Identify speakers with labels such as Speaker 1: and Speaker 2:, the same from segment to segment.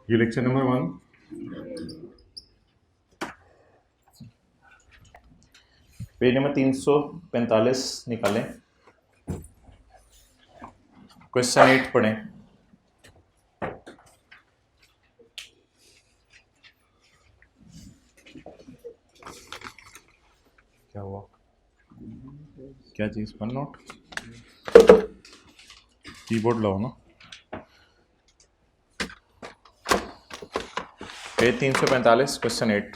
Speaker 1: ये lecture number 1। Page number 345 निकालें। Question 8 पढ़ें। क्या हुआ? क्या चीज? वन नोट कीबोर्ड लाओ ना। Page 345 question 8।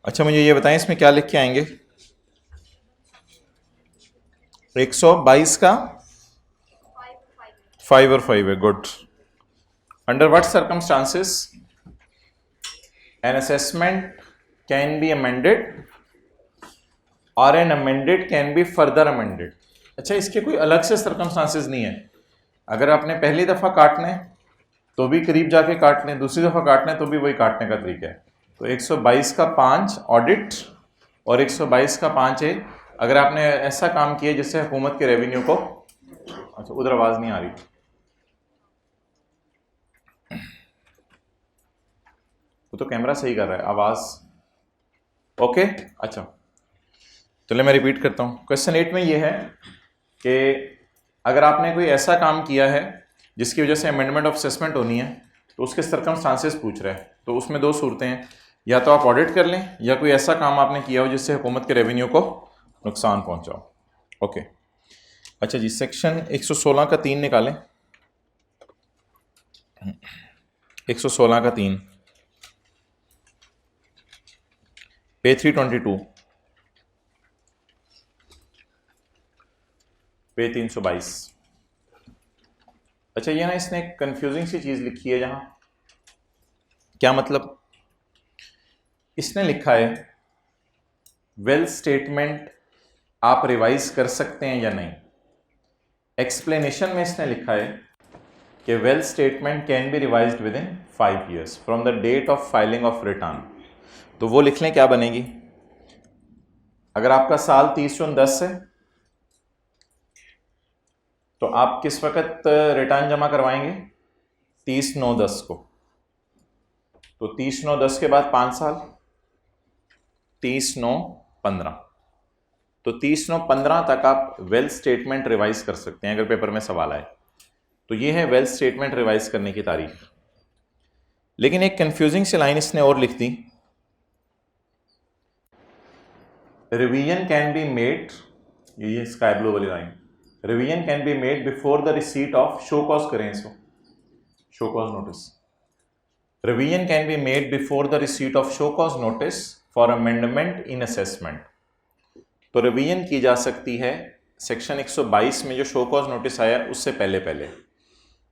Speaker 1: अच्छा, मुझे ये बताएं इसमें क्या लिख के आएंगे? 122 का 5 और 5 है। Good. Under what circumstances an assessment can be amended और an amended can be further amended. अच्छा, इसके कोई अलग से सर्कमस्टांसेस नहीं है। अगर आपने पहली दफ़ा काटना है तो भी करीब जाके काटने, दूसरी दफ़ा काटना है तो भी वही काटने का तरीका है। तो 122 का 5 ऑडिट और 122 का 5 है अगर आपने ऐसा काम किया जिससे हुकूमत के रेवेन्यू को। अच्छा, उधर आवाज़ नहीं आ रही। वो तो कैमरा सही कर रहा है, आवाज़ ओके। अच्छा, चलिए मैं रिपीट करता हूँ। क्वेश्चन 8 में ये है कि अगर आपने कोई ऐसा काम किया है जिसकी वजह से अमेंडमेंट ऑफ असेसमेंट होनी है तो उसके सर्कमस्टांसेस पूछ रहा है। तो उसमें दो सूरतें हैं, या तो आप ऑडिट कर लें या कोई ऐसा काम आपने किया हो जिससे हुकूमत के रेवेन्यू को नुकसान पहुंचाओ। ओके। अच्छा जी, सेक्शन 116 का 3 निकालें। 116 का 3 पेज 322 पेज 322। अच्छा, ये ना इसने एक कंफ्यूजिंग सी चीज़ लिखी है। जहाँ क्या मतलब? इसने लिखा है वेल स्टेटमेंट आप रिवाइज कर सकते हैं या नहीं। एक्सप्लेनेशन में इसने लिखा है कि wealth statement can be revised within 5 years from the date of filing of return. तो वो लिख लें, क्या बनेगी? अगर आपका साल 30/9/10 है तो आप किस वक्त रिटर्न जमा करवाएंगे? 30/9/10 को। तो 30/9/10 के बाद 5 साल, 30/9/15। तो 30/9/15 तक आप वेल स्टेटमेंट रिवाइज कर सकते हैं अगर पेपर में सवाल आए तो। ये है वेल स्टेटमेंट रिवाइज करने की तारीख। लेकिन एक कंफ्यूजिंग सी लाइन इसने और लिख दी, रिवीजन कैन बी मेड, ये स्काई ब्लू वाली line, revision can be made before the receipt of, show cause करें इसको, show cause notice. Revision can be made before the receipt of show cause notice for amendment in assessment. तो revision की जा सकती है section 122 में जो show cause notice आया उससे पहले पहले।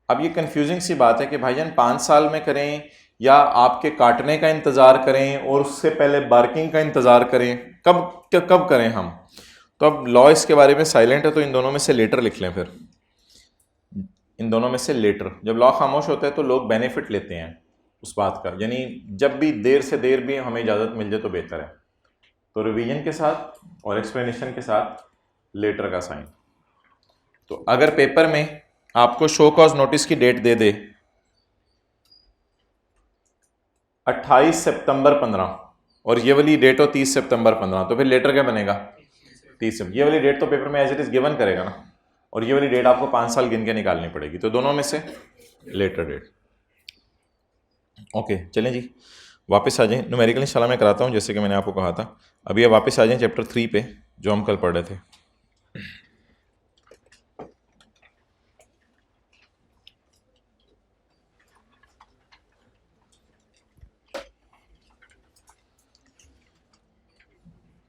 Speaker 1: अब ये कंफ्यूजिंग सी बात है कि भाईजान 5 साल में करें या आपके काटने का इंतज़ार करें और उससे पहले बार्किंग का इंतज़ार करें, कब करें हम? तो अब लॉ इसके बारे में साइलेंट है, तो इन दोनों में से लेटर लिख लें। फिर इन दोनों में से लेटर, जब लॉ खामोश होता है तो लोग बेनिफिट लेते हैं उस बात का, यानी जब भी देर से देर भी हमें इजाज़त मिल जाए तो बेहतर है। तो रिवीजन के साथ और एक्सप्लेनेशन के साथ लेटर का साइन। तो अगर पेपर में आपको शो कॉज नोटिस की डेट दे दे 28 सितंबर 15 और ये वाली डेट हो 30 सितंबर 15, तो फिर लेटर क्या बनेगा? 30। ये वाली डेट तो पेपर में एज इट इज गिवन करेगा ना, और ये वाली डेट आपको 5 साल गिन के निकालनी पड़ेगी। तो दोनों में से लेटर डेट। ओके, चलें जी, वापस आ जाएं। न्यूमेरिकल इंशाल्लाह मैं कराता हूँ जैसे कि मैंने आपको कहा था। अभी आप वापस आ जाएं चैप्टर 3 पे जो हम कल पढ़ रहे थे।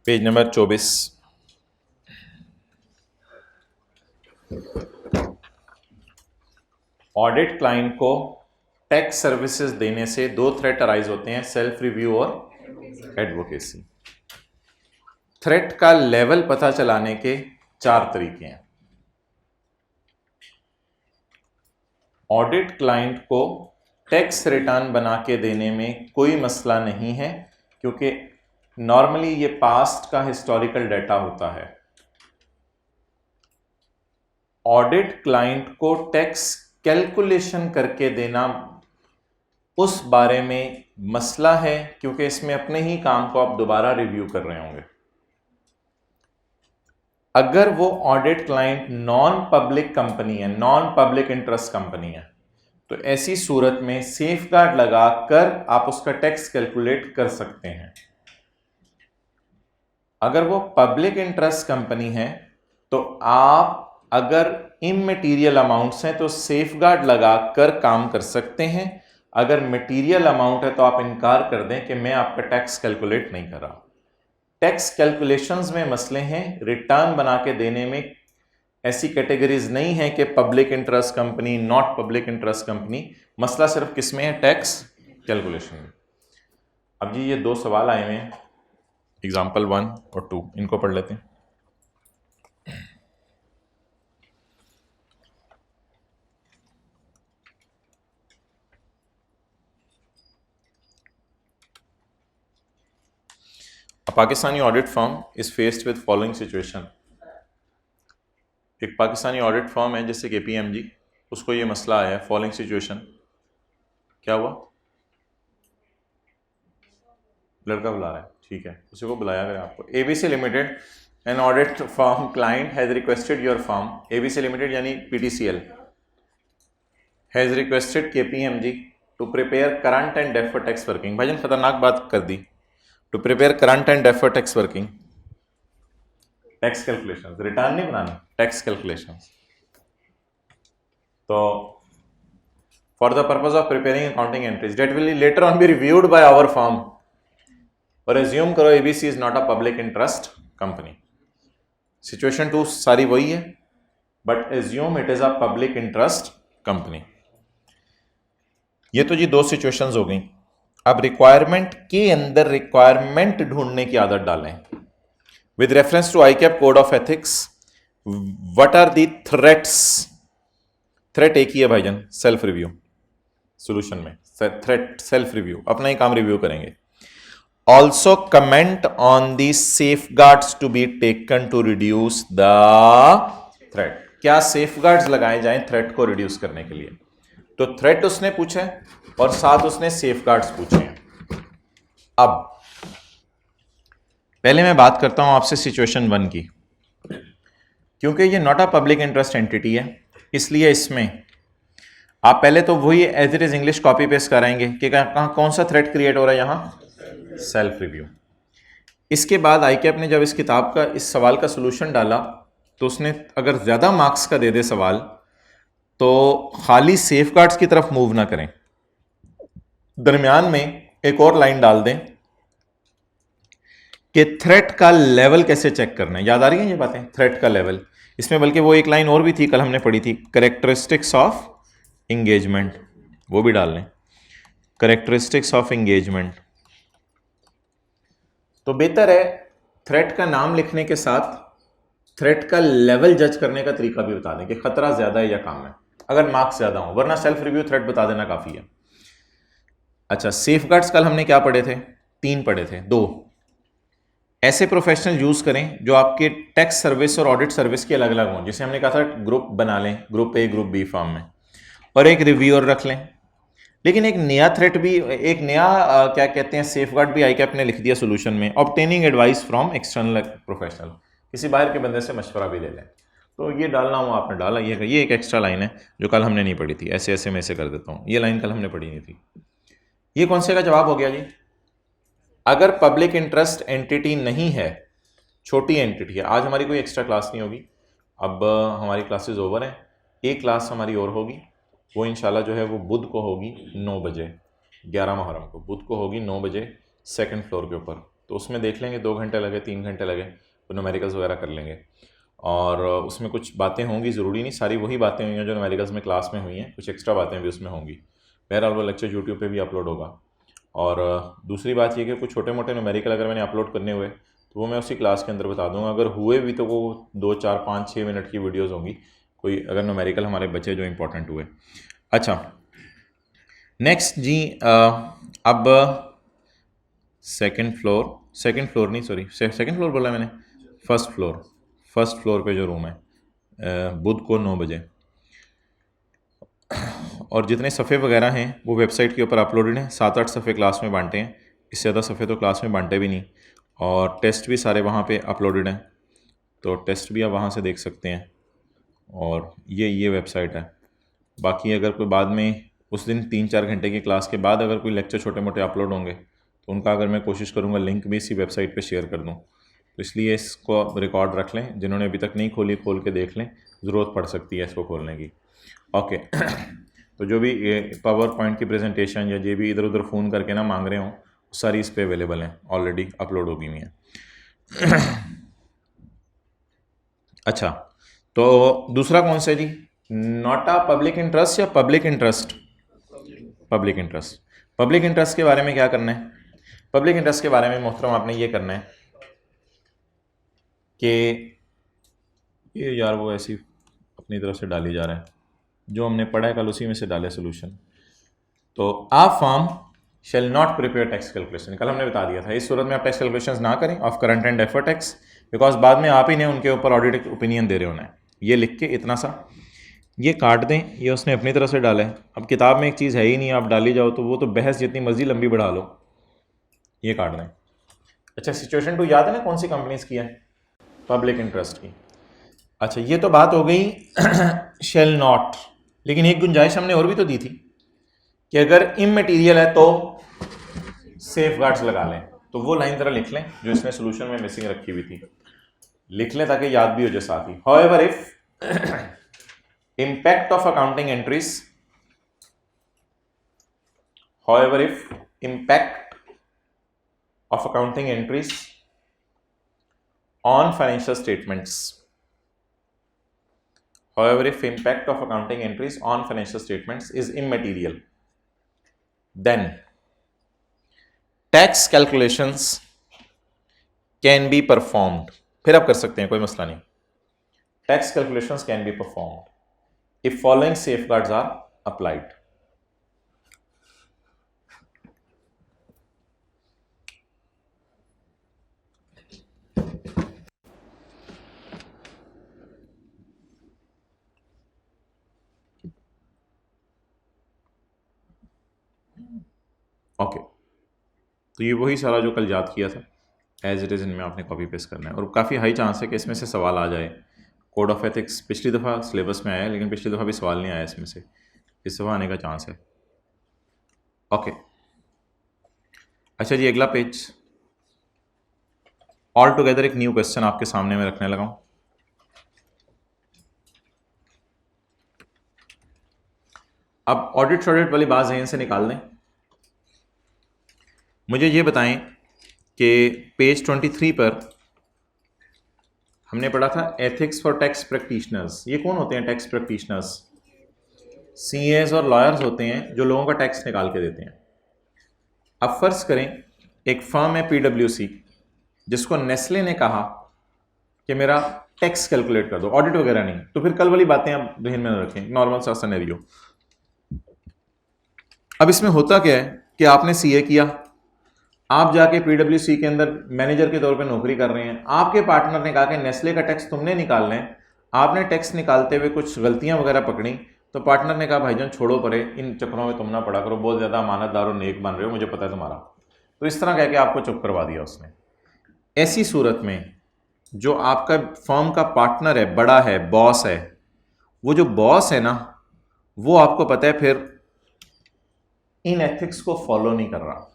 Speaker 1: Page number 24। ऑडिट क्लाइंट को टैक्स सर्विसेज देने से दो थ्रेट अराइज होते हैं, सेल्फ रिव्यू और एडवोकेसी। थ्रेट का लेवल पता चलाने के 4 तरीके हैं। ऑडिट क्लाइंट को टैक्स रिटर्न बना के देने में कोई मसला नहीं है, क्योंकि नॉर्मली ये पास्ट का हिस्टोरिकल डाटा होता है। ऑडिट क्लाइंट को टैक्स कैलकुलेशन करके देना उस बारे में मसला है, क्योंकि इसमें अपने ही काम को आप दोबारा रिव्यू कर रहे होंगे। अगर वो audit client non public company है, नॉन पब्लिक इंटरेस्ट कंपनी है, तो ऐसी सूरत में सेफगार्ड लगाकर आप उसका टैक्स कैलकुलेट कर सकते हैं। अगर वो पब्लिक इंटरेस्ट कंपनी है तो आप अगर इममटेरियल अमाउंट्स हैं तो सेफगार्ड लगाकर काम कर सकते हैं। अगर मटेरियल अमाउंट है तो आप इनकार कर दें कि मैं आपका टैक्स कैलकुलेट नहीं कर रहा। टैक्स कैलकुलेशंस में मसले हैं, रिटर्न बना के देने में ऐसी कैटेगरीज नहीं है कि public interest company, not public interest company. मसला सिर्फ किस में है? टैक्स कैलकुलेशन में। अब जी ये 2 सवाल आए हुए हैं, एग्जाम्पल 1 और 2, इनको पढ़ लेते हैं। A Pakistani audit firm is faced with following situation. एक पाकिस्तानी ऑडिट फर्म है जैसे KPMG, उसको ये मसला आया है, फॉलोइंग सिचुएशन। क्या हुआ? लड़का बुला रहा है, ठीक है, उसी को बुलाया गया आपको। ABC limited, an audit firm client has requested your firm, ABC limited यानी PTCL has requested KPMG to prepare current and deferred tax working. भाईजान खतरनाक बात कर दी, to prepare current and deferred tax working, tax calculations, return नहीं बनानी, tax calculations. तो for the purpose of preparing accounting entries that will later on be reviewed by our firm, और assume करो ABC is not a public interest company. Situation 2 सारी वही है, but assume it is a public interest company. ये तो जी 2 situations हो गई। अब रिक्वायरमेंट के अंदर रिक्वायरमेंट ढूंढने की आदत डालें। With reference to ICAP code of ethics, what are the threats? Threat एक ही है भाईजान, सेल्फ रिव्यू। सॉल्यूशन में थ्रेट सेल्फ रिव्यू, अपना ही काम रिव्यू करेंगे। Also comment on the safeguards to be taken to reduce the threat. क्या सेफगार्ड्स लगाए जाएं थ्रेट को रिड्यूस करने के लिए? तो थ्रेट उसने पूछा है और साथ उसने सेफगार्ड्स पूछे हैं। अब पहले मैं बात करता हूं आपसे सिचुएशन 1 की, क्योंकि ये not a public interest entity है, इसलिए इसमें आप पहले तो वही as it is English copy paste कराएंगे कि कहां कौन सा थ्रेट क्रिएट हो रहा है, यहां सेल्फ रिव्यू। इसके बाद ICAP ने जब इस किताब का इस सवाल का सोल्यूशन डाला तो उसने अगर ज्यादा मार्क्स का दे दे सवाल तो खाली सेफगार्ड्स की तरफ मूव ना करें, दरमियान में एक और लाइन डाल दें कि थ्रेट का लेवल कैसे चेक करना है। याद आ रही है ये बातें? थ्रेट का लेवल, इसमें बल्कि वो एक लाइन और भी थी, कल हमने पढ़ी थी, कैरेक्टरिस्टिक्स ऑफ इंगेजमेंट, वो भी डाल लें, कैरेक्टरिस्टिक्स ऑफ इंगेजमेंट। तो बेहतर है थ्रेट का नाम लिखने के साथ थ्रेट का लेवल जज करने का तरीका भी बता दें कि खतरा ज्यादा है या कम है, अगर मार्क्स ज्यादा हो, वरना सेल्फ रिव्यू थ्रेट बता देना काफी है। अच्छा, सेफगार्ड्स कल हमने क्या पढ़े थे? 3 पढ़े थे। 2 ऐसे प्रोफेशनल यूज करें जो आपके टैक्स सर्विस और ऑडिट सर्विस के अलग अलग हों, जिसे हमने कहा था ग्रुप बना लें, group A group B form में, और एक रिव्यूअर रख लें। लेकिन एक नया थ्रेट भी, एक नया क्या कहते हैं सेफगार्ड भी ICAP ने लिख दिया सोल्यूशन में, obtaining advice from external professional, किसी बाहर के बंदे से मशवरा भी ले लें। तो ये डालना हुआ आपने डाला, ये एक एक्स्ट्रा लाइन है जो कल हमने नहीं पढ़ी थी। ऐसे ऐसे मैं ऐसे कर देता हूँ, ये लाइन कल हमने पढ़ी नहीं थी। ये कौन से का जवाब हो गया जी? अगर पब्लिक इंटरेस्ट एंटिटी नहीं है, छोटी एंटिटी है, आज हमारी कोई एक्स्ट्रा क्लास नहीं होगी, अब हमारी क्लासेस ओवर हैं। एक क्लास हमारी और होगी, वो इंशाल्लाह जो है वो बुध को होगी 9 बजे, 11 मुहर्रम को बुध को होगी 9 बजे, 2nd फ्लोर के ऊपर। तो उसमें देख लेंगे 2 घंटे लगे, 3 घंटे लगे, तो न्यूमेरिकल्स वगैरह कर लेंगे। और उसमें कुछ बातें होंगी, ज़रूरी नहीं सारी वही बातें हुई हैं जो न्यूमेरिकल्स में क्लास में हुई हैं, कुछ एक्स्ट्रा बातें भी उसमें होंगी। बहरहाल वो लेक्चर यूट्यूब पे भी अपलोड होगा। और दूसरी बात ये कि कुछ छोटे मोटे न्यूमेरिकल अगर मैंने अपलोड करने हुए तो वो मैं उसी क्लास के अंदर बता दूंगा। अगर हुए भी तो वो 2, 4, 5, 6 मिनट की वीडियोस होंगी, कोई अगर न्यूमेरिकल हमारे बच्चे जो इंपॉर्टेंट हुए। अच्छा नेक्स्ट जी, अब सेकंड फ्लोर नहीं, सॉरी सेकंड फ्लोर बोला मैंने, फर्स्ट फ्लोर पे जो रूम है, बुध को 9 बजे। और जितने सफ़े वगैरह हैं वो वेबसाइट के ऊपर अपलोडेड हैं। 7-8 सफ़े क्लास में बांटे हैं, इससे ज़्यादा सफ़े तो क्लास में बांटे भी नहीं। और टेस्ट भी सारे वहाँ पे अपलोडेड हैं, तो टेस्ट भी आप वहाँ से देख सकते हैं। और ये वेबसाइट है। बाकी अगर कोई बाद में उस दिन 3-4 घंटे की क्लास के बाद अगर कोई लेक्चर छोटे मोटे अपलोड होंगे तो उनका अगर मैं कोशिश करूँगा लिंक भी इसी वेबसाइट पे शेयर कर दूँ। तो इसलिए इसको रिकॉर्ड रख लें, जिन्होंने अभी तक नहीं खोली खोल के देख लें, ज़रूरत पड़ सकती है इसको खोलने की। ओके तो जो भी पावर पॉइंट की प्रेजेंटेशन या जो भी इधर उधर फ़ोन करके ना मांग रहे हों, सारी इस पर अवेलेबल हैं, ऑलरेडी अपलोड हो गई हुई हैं। अच्छा तो दूसरा कौन सा जी, नॉट अ पब्लिक इंटरेस्ट या पब्लिक इंटरेस्ट? पब्लिक इंटरेस्ट के बारे में क्या करना है? पब्लिक इंटरेस्ट के बारे में मोहतरम आपने ये करना है कि ये यार वो ऐसी अपनी तरफ से डाली जा रहा है, जो हमने पढ़ा है कल उसी में से डाले सोल्यूशन। तो a firm shall not prepare tax calculation, कल हमने बता दिया था इस सूरत में आप टैक्स कैलकुलेशन ना करें of current and deferred tax, because बाद में आप ही ने उनके ऊपर ऑडिट ओपिनियन दे रहे होना है। ये लिख के इतना सा ये काट दें, ये उसने अपनी तरफ से डाला है। अब किताब में एक चीज़ है ही नहीं, आप डाली जाओ तो वो तो बहस जितनी मर्जी लंबी बढ़ा लो, ये काट दें। अच्छा सिचुएशन 2 याद है ना कौन सी कंपनीज की है? पब्लिक इंटरेस्ट की। अच्छा ये तो बात हो गई शेल नॉट, लेकिन एक गुंजाइश हमने और भी तो दी थी कि अगर इमटेरियल है तो सेफ गार्ड्स लगा लें। तो वो लाइन तरह लिख लें जो इसमें सोल्यूशन में मिसिंग रखी हुई थी, लिख लें ताकि याद भी हो जाए साथ ही। However if impact of accounting entries, however if impact of accounting entries on financial statements, however if impact of accounting entries on financial statements is immaterial, then tax calculations can be performed। फिर आप कर सकते हैं, कोई मसला नहीं। tax calculations can be performed if following safeguards are applied। Okay तो ये वही सारा जो कल याद किया था एज इट इज़ इनमें आपने कॉपी पेस्ट करना है। और काफ़ी हाई चांस है कि इसमें से सवाल आ जाए। कोड ऑफ एथिक्स पिछली दफ़ा सिलेबस में आया है, लेकिन पिछली दफ़ा भी सवाल नहीं आया इसमें से, इस दफ़ा आने का चांस है। ओके अच्छा जी अगला पेज, ऑल टुगेदर एक न्यू क्वेश्चन आपके सामने में रखने लगा हूँ। अब ऑडिट शॉडिट वाली बात जहन से निकाल दें। मुझे ये बताएं कि पेज 23 पर हमने पढ़ा था एथिक्स फॉर टैक्स प्रैक्टिशनर्स। ये कौन होते हैं टैक्स प्रैक्टिशनर्स? सीएस और लॉयर्स होते हैं जो लोगों का टैक्स निकाल के देते हैं। अब फर्ज करें एक फर्म है पीडब्ल्यूसी, जिसको नेस्ले ने कहा कि मेरा टैक्स कैलकुलेट कर दो, ऑडिट वगैरह नहीं। तो फिर कल वाली बातें आप ध्यान में रखें, नॉर्मल सा सिनेरियो। अब इसमें होता क्या है कि आपने सीए किया, आप जाके पीडब्ल्यूसी के अंदर मैनेजर के तौर पे नौकरी कर रहे हैं। आपके पार्टनर ने कहा कि नेस्ले का टैक्स तुमने निकालना है। आपने टैक्स निकालते हुए कुछ गलतियां वगैरह पकड़ी, तो पार्टनर ने कहा भाईजान छोड़ो परे, इन चक्करों में तुम ना पड़ा करो, बहुत ज़्यादा अमानतदार और नेक बन रहे हो, मुझे पता है तुम्हारा। तो इस तरह कह के आपको चुप करवा दिया उसने। ऐसी सूरत में जो आपका फर्म का पार्टनर है, बड़ा है, बॉस है, वो जो बॉस है ना, वो आपको पता है फिर इन एथिक्स को फॉलो नहीं कर रहा।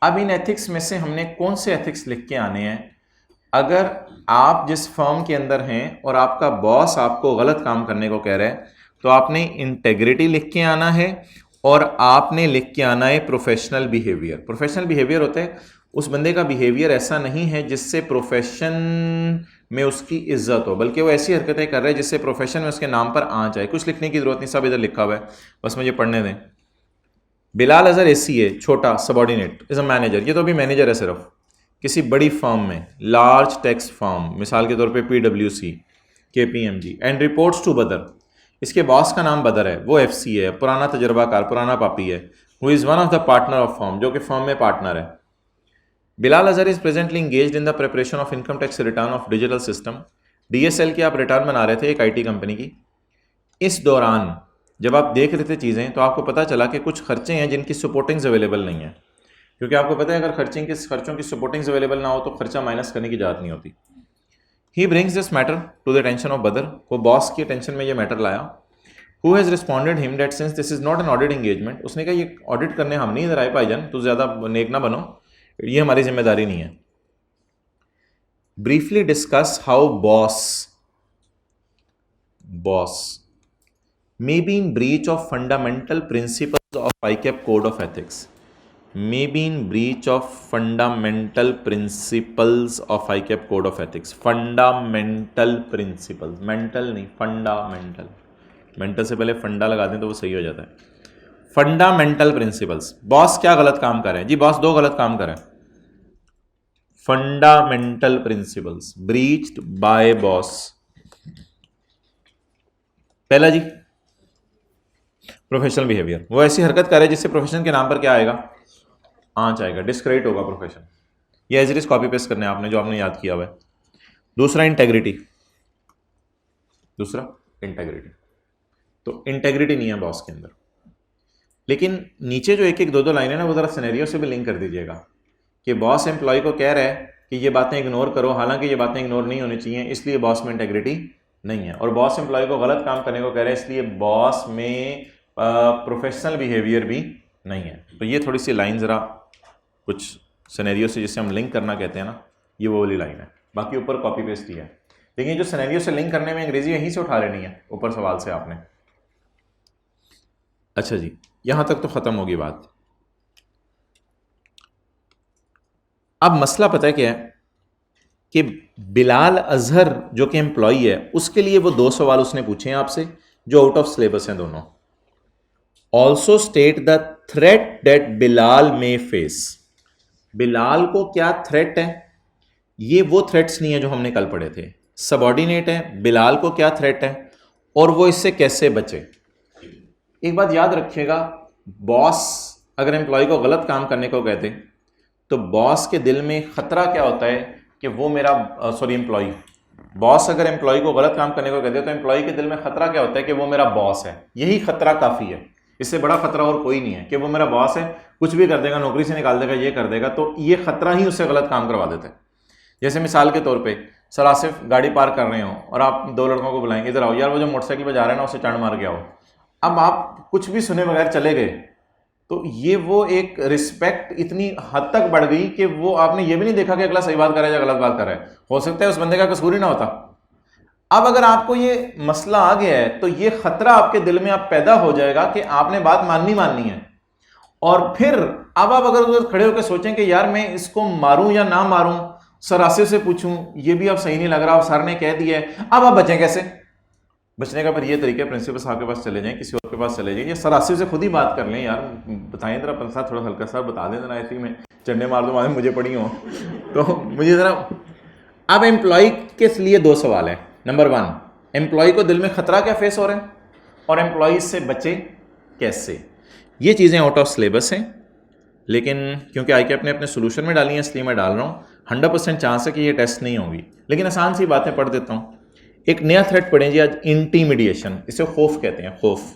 Speaker 1: अब इन एथिक्स में से हमने कौन से एथिक्स लिख के आने हैं? अगर आप जिस फर्म के अंदर हैं और आपका बॉस आपको गलत काम करने को कह रहा है, तो आपने इंटेग्रिटी लिख के आना है और आपने लिख के आना है प्रोफेशनल बिहेवियर। प्रोफेशनल बिहेवियर होता है उस बंदे का बिहेवियर ऐसा नहीं है जिससे प्रोफेशन में उसकी इज्जत हो, बल्कि वो ऐसी हरकतें कर रहा है जिससे प्रोफेशन में उसके नाम पर आँच आए। कुछ लिखने की जरूरत नहीं, सब इधर लिखा हुआ है, बस मुझे पढ़ने दें। बिलाल अजहर एसी है, छोटा सबॉर्डिनेट इज अ मैनेजर। ये तो अभी मैनेजर है सिर्फ, किसी बड़ी फर्म में, लार्ज टैक्स फर्म, मिसाल के तौर पे PwC, KPMG, and reports to Badar, इसके बॉस का नाम बदर है, वो FC है, पुराना तजर्बाकार, पुराना पापी है, who is one of the partner of firm, जो कि फर्म में पार्टनर है। Bilal Azhar is presently engaged in the preparation of income tax return of digital system. DSL की आप रिटर्न बना रहे थे एक IT कंपनी की। इस दौरान जब आप देख रहे थे चीज़ें तो आपको पता चला कि कुछ खर्चे हैं जिनकी सपोर्टिंग्स अवेलेबल नहीं है, क्योंकि आपको पता है अगर खर्चों की सपोर्टिंग्स अवेलेबल ना हो तो खर्चा माइनस करने की जरूरत नहीं होती। He brings this matter to the attention of Badar, को बॉस की अटेंशन में ये मैटर लाया। Who has responded him that since this is not an audit engagement, उसने कहा ये ऑडिट करने हम नहीं इधर आए भाईजान, तो ज़्यादा नेक ना बनो, ये हमारी जिम्मेदारी नहीं है। Briefly discuss how boss may be in breach of fundamental principles of ICAP code of ethics, may be in breach of fundamental principles of ICAP code of ethics, fundamental principles, mental नहीं, fundamental, mental से पहले फंडा लगा दें तो वो सही हो जाता है। फंडामेंटल प्रिंसिपल्स, बॉस क्या गलत काम कर रहे हैं जी, बॉस दो गलत काम कर रहे हैं। Fundamental principles breached by boss, पहला जी प्रोफेशनल बिहेवियर, वो ऐसी हरकत करे जिससे प्रोफेशन के नाम पर क्या आएगा, आंच आएगा, डिस्क्रेडिट होगा प्रोफेशन। ये as it is copy paste करने आपने जो आपने याद किया हुआ है। दूसरा इंटेग्रिटी, तो इंटेग्रिटी नहीं है बॉस के अंदर। लेकिन नीचे जो एक एक दो लाइनें ना वो जरा सिनेरियो से भी लिंक कर दीजिएगा कि बॉस एम्प्लॉय को कह रहा है कि ये बातें इग्नोर करो, हालांकि ये बातें इग्नोर नहीं होनी चाहिए, इसलिए बॉस में इंटेग्रिटी नहीं है। और बॉस एम्प्लॉय को गलत काम करने को कह रहे हैं, इसलिए बॉस में प्रोफेशनल बिहेवियर भी नहीं है। तो ये थोड़ी सी लाइन ज़रा कुछ सिनेरियो से जिसे हम लिंक करना कहते हैं ना, ये वो वाली लाइन है, बाकी ऊपर कॉपी पेस्ट ही है। लेकिन जो सिनेरियो से लिंक करने में अंग्रेजी यहीं से उठा लेनी है ऊपर सवाल से आपने। अच्छा जी, यहाँ तक तो ख़त्म होगी बात। अब मसला पता है क्या है कि बिलाल अजहर जो कि एम्प्लॉई है उसके लिए वो दो सवाल उसने पूछे हैं आपसे जो आउट ऑफ सिलेबस हैं दोनों। Also state the threat that Bilal may face, Bilal को क्या थ्रेट है, ये वो थ्रेट्स नहीं है जो हमने कल पढ़े थे, सबऑर्डिनेट है, बिलाल को क्या थ्रेट है और वो इससे कैसे बचे। एक बात याद रखिएगा, बॉस अगर एम्प्लॉय को गलत काम करने को कहते तो बॉस के दिल में खतरा क्या होता है कि वो मेरा एम्प्लॉय, बॉस अगर एम्प्लॉय को गलत काम करने को कहते तो एम्प्लॉय के दिल में खतरा क्या होता है कि वो मेरा बॉस है। यही खतरा काफ़ी है, इससे बड़ा खतरा और कोई नहीं है कि वो मेरा बॉस है, कुछ भी कर देगा, नौकरी से निकाल देगा, ये कर देगा, तो ये खतरा ही उससे गलत काम करवा देता है। जैसे मिसाल के तौर पे सर आसिफ गाड़ी पार्क कर रहे हो और आप दो लड़कों को बुलाएंगे, इधर आओ यार, वो जो मोटरसाइकिल पे जा रहे हैं ना उसे चढ़ मार के आओ। अब आप कुछ भी सुने बगैर चले गए तो ये वो एक रिस्पेक्ट इतनी हद तक बढ़ गई कि वो आपने ये भी नहीं देखा कि अगला सही बात कर रहा है या गलत बात कर रहा है, हो सकता है उस बंदे का कसूर ही ना होता। अब अगर आपको ये मसला आ गया है तो ये खतरा आपके दिल में आप पैदा हो जाएगा कि आपने बात माननी है। और फिर अब आप अगर उधर खड़े होकर सोचें कि यार मैं इसको मारूं या ना मारूं, सर आसिफ से पूछूं, ये भी अब सही नहीं लग रहा, सर ने कह दिया है, अब आप बचें कैसे। बचने का फिर ये तरीका, प्रिंसिपल साहब के पास चले जाएं, किसी और के पास चले जाएं, या सर आसिफ से खुद ही बात कर लें, यार बताएं जरा पंसा थोड़ा हल्का सा बता दें जरा, ऐसे ही में चंडे मार दो मुझे पड़ी हो तो मुझे जरा। अब एम्प्लॉय के लिए दो सवाल है। नंबर 1, एम्प्लॉय को दिल में खतरा क्या फेस हो रहा है और एम्प्लॉय से बचे कैसे। ये चीज़ें आउट ऑफ सिलेबस हैं, लेकिन क्योंकि ICAP ने अपने सोल्यूशन में डाली हैं इसलिए मैं डाल रहा हूँ। 100% चांस है कि ये टेस्ट नहीं होगी, लेकिन आसान सी बातें पढ़ देता हूँ। एक नया थ्रेट पढ़ें जी आज, इंटीमिडिएशन, इसे खौफ कहते हैं, खौफ।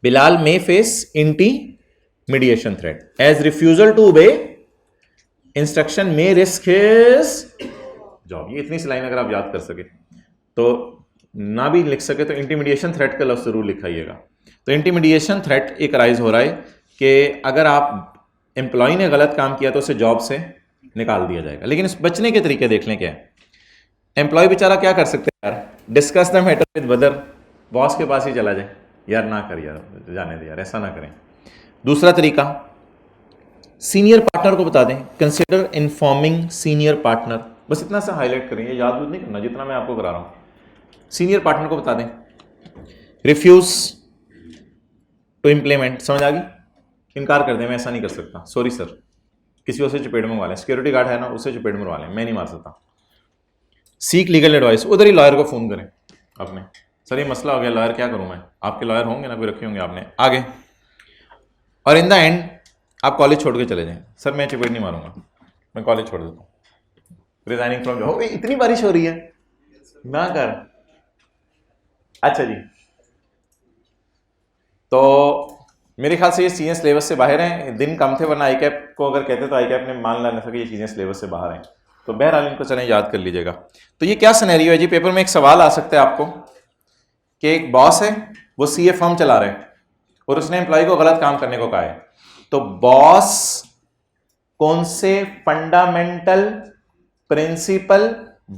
Speaker 1: Bilal may face intimidation threat as refusal to obey instruction may risk his job. ये इतनी सी लाइन अगर आप याद कर सके तो, ना भी लिख सके तो इंटीमिडिएशन थ्रेट का लफ्ज़ जरूर लिखाइएगा। तो इंटीमिडिएशन थ्रेट एक राइज हो रहा है कि अगर आप एम्प्लॉय ने गलत काम किया तो उसे जॉब से निकाल दिया जाएगा। लेकिन इस बचने के तरीके देख लें क्या है। एम्प्लॉय बेचारा क्या कर सकते हैं यार, डिस्कस द मैटर विद बदर, बॉस के पास ही चला जाए, यार ना कर यार, जाने दे यार, ऐसा ना करें। दूसरा तरीका, सीनियर पार्टनर को बता दें, कंसिडर इन्फॉर्मिंग सीनियर पार्टनर, बस इतना सा हाईलाइट करें, ये याद नहीं करना जितना मैं आपको करा रहा हूं। सीनियर पार्टनर को बता दें, रिफ्यूज टू इम्प्लीमेंट, समझ आ गई, इनकार कर दें, मैं ऐसा नहीं कर सकता, सॉरी सर, किसी और से चपेट में मरवा लें, सिक्योरिटी गार्ड है ना, उससे चपेट में मरवा लें, मैं नहीं मार सकता। सीक लीगल एडवाइस, उधर ही लॉयर को फ़ोन करें अपने, सर ये मसला हो गया, लॉयर क्या करूं मैं, आपके लॉयर होंगे ना, कोई रखे होंगे आपने आगे। और इन द एंड आप कॉलेज छोड़ के चले जाएं, सर मैं चपेट नहीं मारूंगा, मैं कॉलेज छोड़ देता हूँ, रिजाइनिंग फ्रॉम जॉब। इतनी बारिश हो रही है ना कर। अच्छा जी, तो मेरे ख्याल से ये चीज़ें सिलेबस से बाहर हैं, दिन कम थे, वरना आई कैप को अगर कहते तो आई कैप ने मान लेना था कि ये चीज़ें सिलेबस से बाहर हैं, तो बहरहाल इनको चलें याद कर लीजिएगा। तो ये क्या सिनेरियो है जी, पेपर में एक सवाल आ सकता है आपको कि एक बॉस है, वो सीए फर्म चला रहे हैं और उसने एम्प्लॉय को गलत काम करने को कहा है, तो बॉस कौन से फंडामेंटल प्रिंसिपल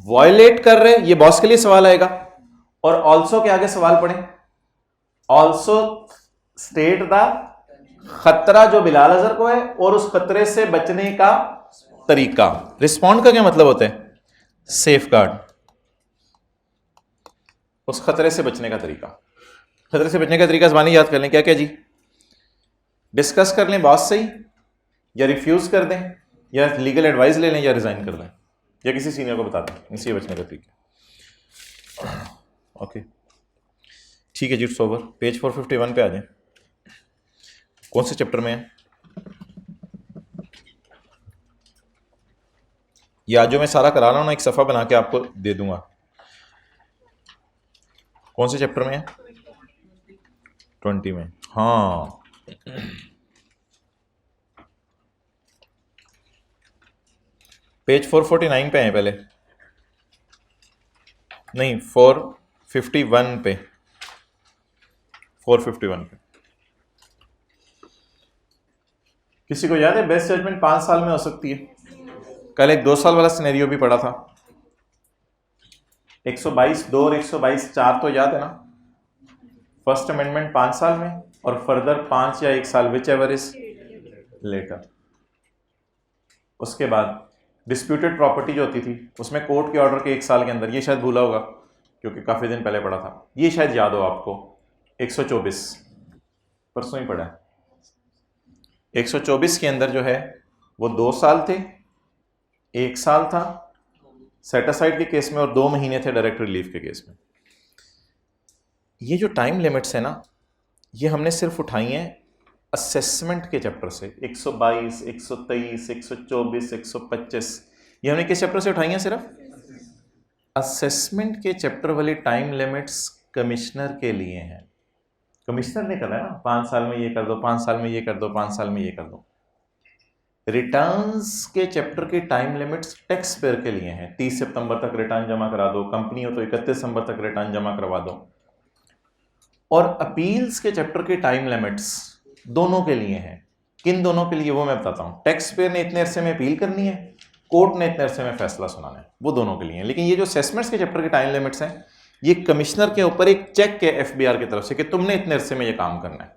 Speaker 1: वायलेट कर रहे हैं, ये बॉस के लिए सवाल आएगा। और ऑल्सो के आगे सवाल पढ़े, ऑल्सो स्टेट द खतरा जो बिलाल अजहर को है और उस खतरे से बचने का तरीका। रिस्पॉन्ड का क्या मतलब होता है, सेफ गार्ड, उस खतरे से बचने का तरीका। खतरे से बचने का तरीका ज़बानी याद कर लें, क्या क्या जी, डिस्कस कर लें बॉस से ही, या रिफ्यूज कर दें, या लीगल एडवाइस ले लें, या रिजाइन कर दें, या किसी सीनियर को बता दें, इनसे बचने का तरीका। ओके ठीक है जी, इट्स ओवर। पेज 451 पे आ जाएं, कौन से चैप्टर में है या जो मैं सारा करा रहा हूँ ना, एक सफ़ा बना के आपको दे दूंगा। कौन से चैप्टर में है, 20 में, हाँ पेज 449 पे है पहले, नहीं 451 पे, 451 पे। किसी को याद है बेस्ट जजमेंट 5 साल में हो सकती है? कल एक 2 साल वाला सिनेरियो भी पढ़ा था, 122(2) और 122(4) तो याद है ना। फर्स्ट अमेंडमेंट 5 साल में और फर्दर 5 या 1 साल, विच एवर इज लेटर। उसके बाद डिस्प्यूटेड प्रॉपर्टी जो होती थी उसमें कोर्ट के ऑर्डर के 1 साल के अंदर, ये शायद भूला होगा क्योंकि काफ़ी दिन पहले पढ़ा था, ये शायद याद हो आपको, 124 परसों ही पढ़ा है। 124 के अंदर जो है वो 2 साल थे, 1 साल था सेटासाइड के केस में और 2 महीने थे डायरेक्ट रिलीफ के केस में। ये जो टाइम लिमिट्स है ना, ये हमने सिर्फ उठाई हैं असेसमेंट के चैप्टर से, 122, 123, 124, 125, ये हमने किस चैप्टर से उठाई हैं? सिर्फ असेसमेंट के चैप्टर वाली टाइम लिमिट्स कमिश्नर के लिए हैं। कमिश्नर ने कहा ना 5 साल में ये कर दो, 5 साल में ये कर दो, 5 साल में ये कर दो। रिटर्न्स के चैप्टर की टाइम लिमिट्स टैक्स पेयर के लिए हैं, 30 सितंबर तक रिटर्न जमा करा दो, कंपनी हो तो 31 दिसंबर तक रिटर्न जमा करवा दो। और अपील्स के चैप्टर की टाइम लिमिट्स दोनों के लिए हैं। किन दोनों के लिए वो मैं बताता हूँ। टैक्स पेयर ने इतने अरसे में अपील करनी है, कोर्ट ने इतने अरसे में फैसला सुनाना है, वो दोनों के लिए हैं। लेकिन ये जो असेसमेंट्स के चैप्टर की टाइम लिमिट्स हैं, ये कमिश्नर के ऊपर एक चेक है एफबीआर की तरफ से कि तुमने इतने अरसे में ये काम करना है।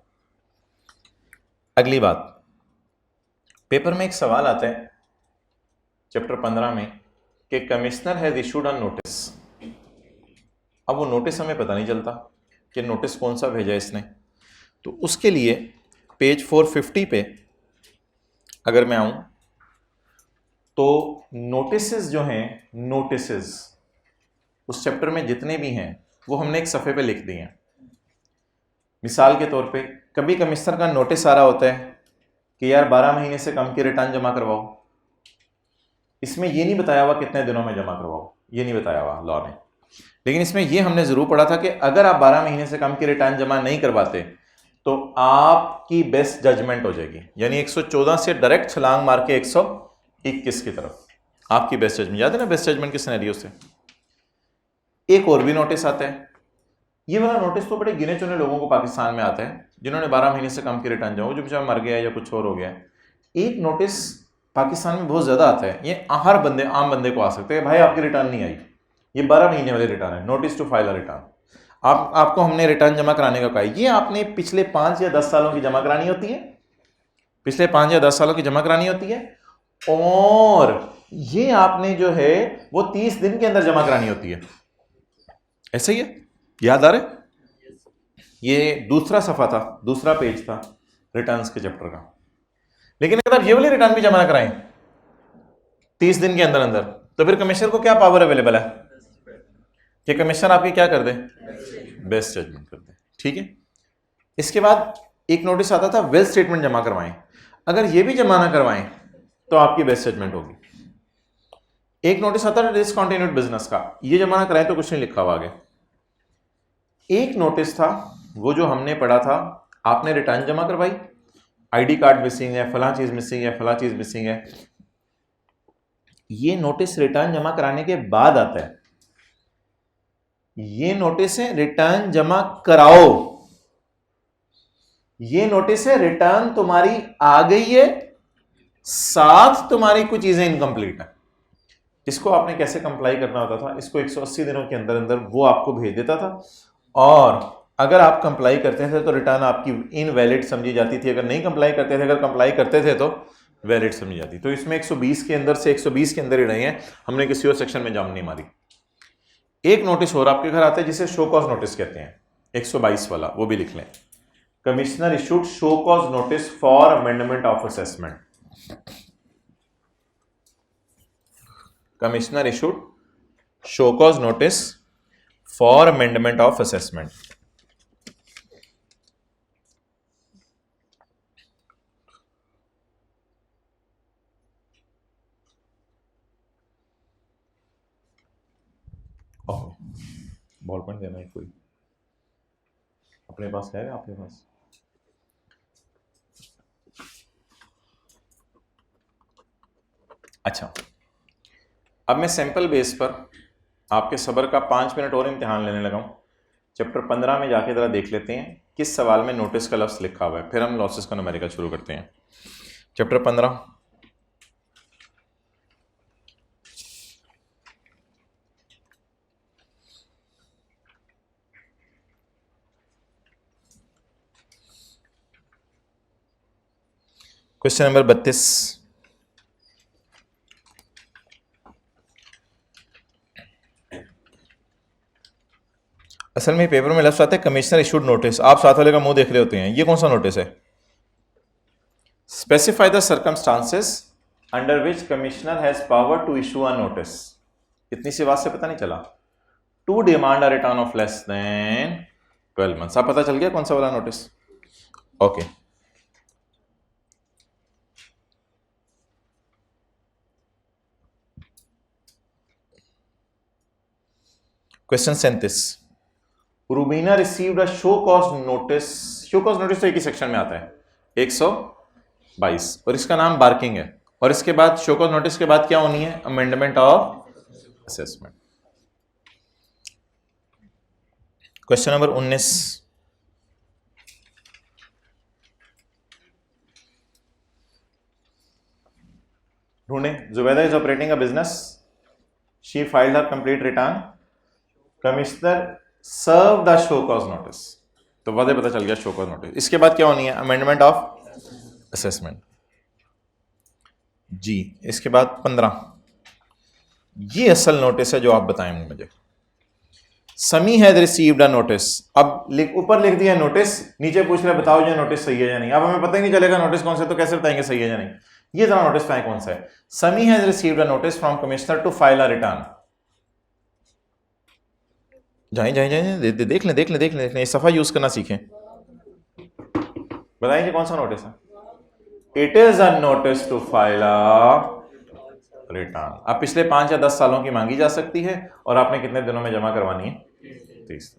Speaker 1: अगली बात, पेपर में एक सवाल आता है चैप्टर 15 में कि commissioner has issued a notice. अब वो नोटिस हमें पता नहीं चलता कि नोटिस कौन सा भेजा इसने, तो उसके लिए पेज 450 पे अगर मैं आऊं तो नोटिसेस जो हैं, नोटिसेस उस चैप्टर में जितने भी हैं वो हमने एक सफ़े पे लिख दिए हैं। मिसाल के तौर पे कभी कमिश्नर का नोटिस आ रहा होता है कि यार 12 महीने से कम की रिटर्न जमा करवाओ। इसमें ये नहीं बताया हुआ कितने दिनों में जमा करवाओ, ये नहीं बताया हुआ लॉ ने, लेकिन इसमें ये हमने ज़रूर पढ़ा था कि अगर आप 12 महीने से कम की रिटर्न जमा नहीं करवाते तो आपकी बेस्ट जजमेंट हो जाएगी, यानी 114 से डायरेक्ट छलांग मार के 121 की तरफ आपकी बेस्ट जजमेंट। याद है ना बेस्ट जजमेंट के सिनेरियो से। एक और भी नोटिस आता है, ये वाला नोटिस तो बड़े गिने चुने लोगों को पाकिस्तान में आता है जिन्होंने 12 महीने से कम की रिटर्न जमा, जो बेचारा मर गया या कुछ और हो गया। एक नोटिस पाकिस्तान में बहुत ज़्यादा आता है, ये हर बंदे, आम बंदे को आ सकते हैं, भाई आपकी रिटर्न नहीं आई, ये 12 महीने वाली रिटर्न है, notice to file a return, आपको हमने रिटर्न जमा कराने का कहा है। ये आपने पिछले 5 या 10 सालों की जमा करानी होती है, पिछले 5 या 10 सालों की जमा करानी होती है, और ये आपने जो है वो 30 दिन के अंदर जमा करानी होती है। ऐसा ही है, याद आ रहा है? ये दूसरा सफ़ा था, दूसरा पेज था रिटर्न्स के चैप्टर का। लेकिन अगर आप ये वाली रिटर्न भी जमा कराएं 30 दिन के अंदर अंदर, तो फिर कमिश्नर को क्या पावर अवेलेबल है कि कमिश्नर आपकी क्या कर दे, बेस्ट जजमेंट कर दे। ठीक है, इसके बाद एक नोटिस आता था वेल्थ स्टेटमेंट जमा करवाएं, अगर ये भी जमा ना करवाएं तो आपकी बेस्ट जजमेंट होगी। एक नोटिस आता था डिसकंटिन्यूड बिजनेस का, ये जमा ना कराएं तो कुछ नहीं लिखा हुआ आगे। एक नोटिस था वो जो हमने पढ़ा था, आपने रिटर्न जमा करवाई, आईडी कार्ड मिसिंग है, फला चीज मिसिंग है, फला चीज मिसिंग है, ये नोटिस रिटर्न जमा कराने के बाद आता है। ये नोटिस है रिटर्न जमा कराओ, ये नोटिस है रिटर्न तुम्हारी आ गई है, साथ तुम्हारी कुछ चीजें इनकम्प्लीट है। इसको आपने कैसे कंप्लाई करना होता था, इसको 180 दिनों के अंदर अंदर वो आपको भेज देता था, और अगर आप कंप्लाई करते थे तो रिटर्न आपकी इनवैलिड समझी जाती थी, अगर नहीं कंप्लाई करते थे, अगर कंप्लाई करते थे तो वैलिड समझी जाती। तो इसमें 120 के अंदर से 120 के अंदर ही रहे हैं, हमने किसी और सेक्शन में जाम नहीं मारी। एक नोटिस और आपके घर आता है जिसे शो कॉज नोटिस कहते हैं, 122 वाला, वो भी लिख लें। Commissioner issued show cause notice for amendment of assessment. Commissioner issued show cause notice for amendment of assessment. Ball point देना है कोई अपने पास है, आपके पास? अच्छा, अब मैं सैंपल बेस पर आपके सब्र का 5 मिनट और इम्तिहान लेने लगा हूं। चैप्टर 15 में जाके जरा देख लेते हैं किस सवाल में नोटिस का लफ्ज लिखा हुआ है, फिर हम लॉसेस का न्यूमेरिकल शुरू करते हैं। Chapter 15 question number 32। असल में पेपर में लफ्ज आता है कमिश्नर इशूड नोटिस, आप साथ वाले का मुंह देख रहे होते हैं, ये कौन सा नोटिस है? Specify the circumstances under which commissioner has power to issue a notice. इतनी सी बात से पता नहीं चला? To demand a return of less than 12 months. आप पता चल गया कौन सा वाला notice? Okay, question 37। Rubina received a show cause notice. Show cause notice तो एक ही सेक्शन में आता है, 122, और इसका नाम बार्किंग है, और इसके बाद शो कॉज नोटिस के बाद क्या होनी है? Amendment of assessment. Question number 19। ढूंढे। Zubaida is operating a business, she filed her complete return, commissioner serve the show cause notice. तो वादे पता चल गया शो कॉज नोटिस। इसके बाद क्या होनी है? Amendment of assessment. जी, इसके बाद 15, ये असल नोटिस है जो आप बताएंगे मुझे। समी हैज रिसीव्ड अ नोटिस। अब ऊपर लिख दिया नोटिस, नीचे पूछ रहे बताओ ये नोटिस सही है या नहीं। अब हमें पता ही नहीं चलेगा नोटिस कौन सा, तो कैसे बताएंगे सही है या नहीं? ये जरा नोटिस पाए कौन सा है। Sami has received a notice from commissioner to file a return. जाए जाए जाए, देख लें देख लें देख लें, इस सफा यूज करना सीखें। बताइए कौन सा नोटिस है? It is a notice to file a return. अब पिछले 5 या 10 सालों की मांगी जा सकती है, और आपने कितने दिनों में जमा करवानी है? 30।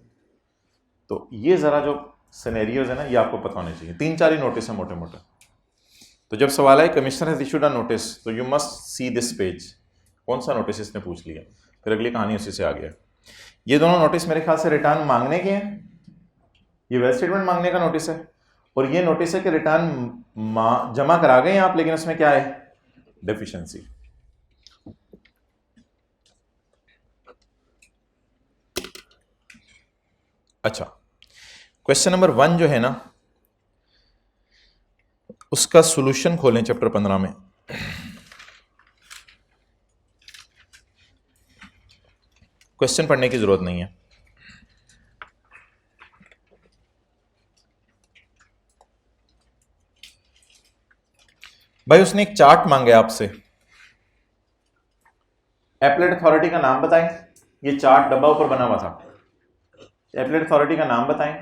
Speaker 1: तो ये जरा जो सिनेरियोज है ना, ये आपको पता होने चाहिए। 3-4 ही नोटिस है मोटे मोटे। तो जब सवाल है commissioner has issued a notice, तो you must see this page, कौन सा नोटिस इसने पूछ लिया, फिर अगली कहानी उसी से आ गया। ये दोनों नोटिस मेरे ख्याल से रिटर्न मांगने के हैं, ये वेल्थ स्टेटमेंट मांगने का नोटिस है, और ये नोटिस है कि रिटर्न जमा करा गए आप, लेकिन उसमें क्या है? डेफिशिएंसी। अच्छा, क्वेश्चन नंबर 1 जो है ना, उसका सॉल्यूशन खोलें चैप्टर 15 में। क्वेश्चन पढ़ने की जरूरत नहीं है। भाई उसने एक चार्ट मांगे आपसे, एपलेट अथॉरिटी का नाम बताएं, ये चार्ट डब्बा ऊपर बना हुआ था, एपलेट अथॉरिटी का नाम बताएं,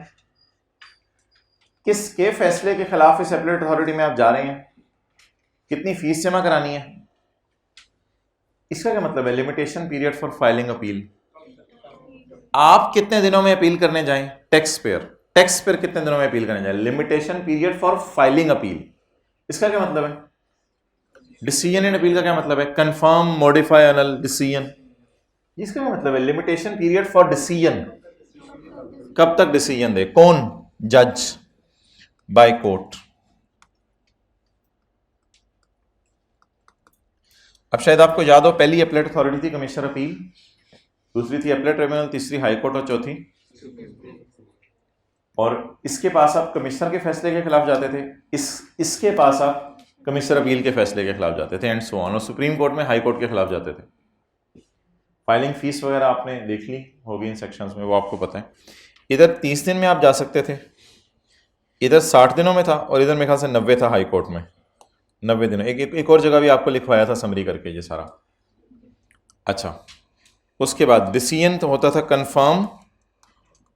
Speaker 1: किसके फैसले के खिलाफ इस एपलेट अथॉरिटी में आप जा रहे हैं, कितनी फीस जमा करानी है। इसका क्या मतलब है, limitation period for filing appeal, आप कितने दिनों में अपील करने जाएं, टैक्स पेयर कितने दिनों में अपील करने जाएं, limitation period for filing appeal, इसका क्या मतलब है। डिसीजन इन अपील का क्या मतलब है, कंफर्म, मॉडिफाई, एनल, डिसीजन, इसका क्या मतलब है, लिमिटेशन पीरियड फॉर डिसीजन, कब तक डिसीजन दे, कौन, जज, बाय कोर्ट। अब शायद आपको याद हो, पहली एपलेट अथॉरिटी थी कमिश्नर अपील, दूसरी थी एपलेट ट्रिब्यूनल, तीसरी हाई कोर्ट और चौथी, और इसके पास आप कमिश्नर के फैसले के खिलाफ जाते थे, इसके पास आप कमिश्नर अपील के फैसले के खिलाफ जाते थे, एंड सो ऑन, और सुप्रीम कोर्ट में हाई कोर्ट के खिलाफ जाते थे। फाइलिंग फीस वगैरह आपने देख ली होगी इन सेक्शंस में, वो आपको पता है। इधर 30 दिन में आप जा सकते थे, इधर 60 दिनों में था, और इधर मेरे ख्याल से 90 था हाई कोर्ट में, 90 दिनों। एक और जगह भी आपको लिखवाया था समरी करके ये सारा। अच्छा, उसके बाद डिसीजन तो होता था कंफर्म,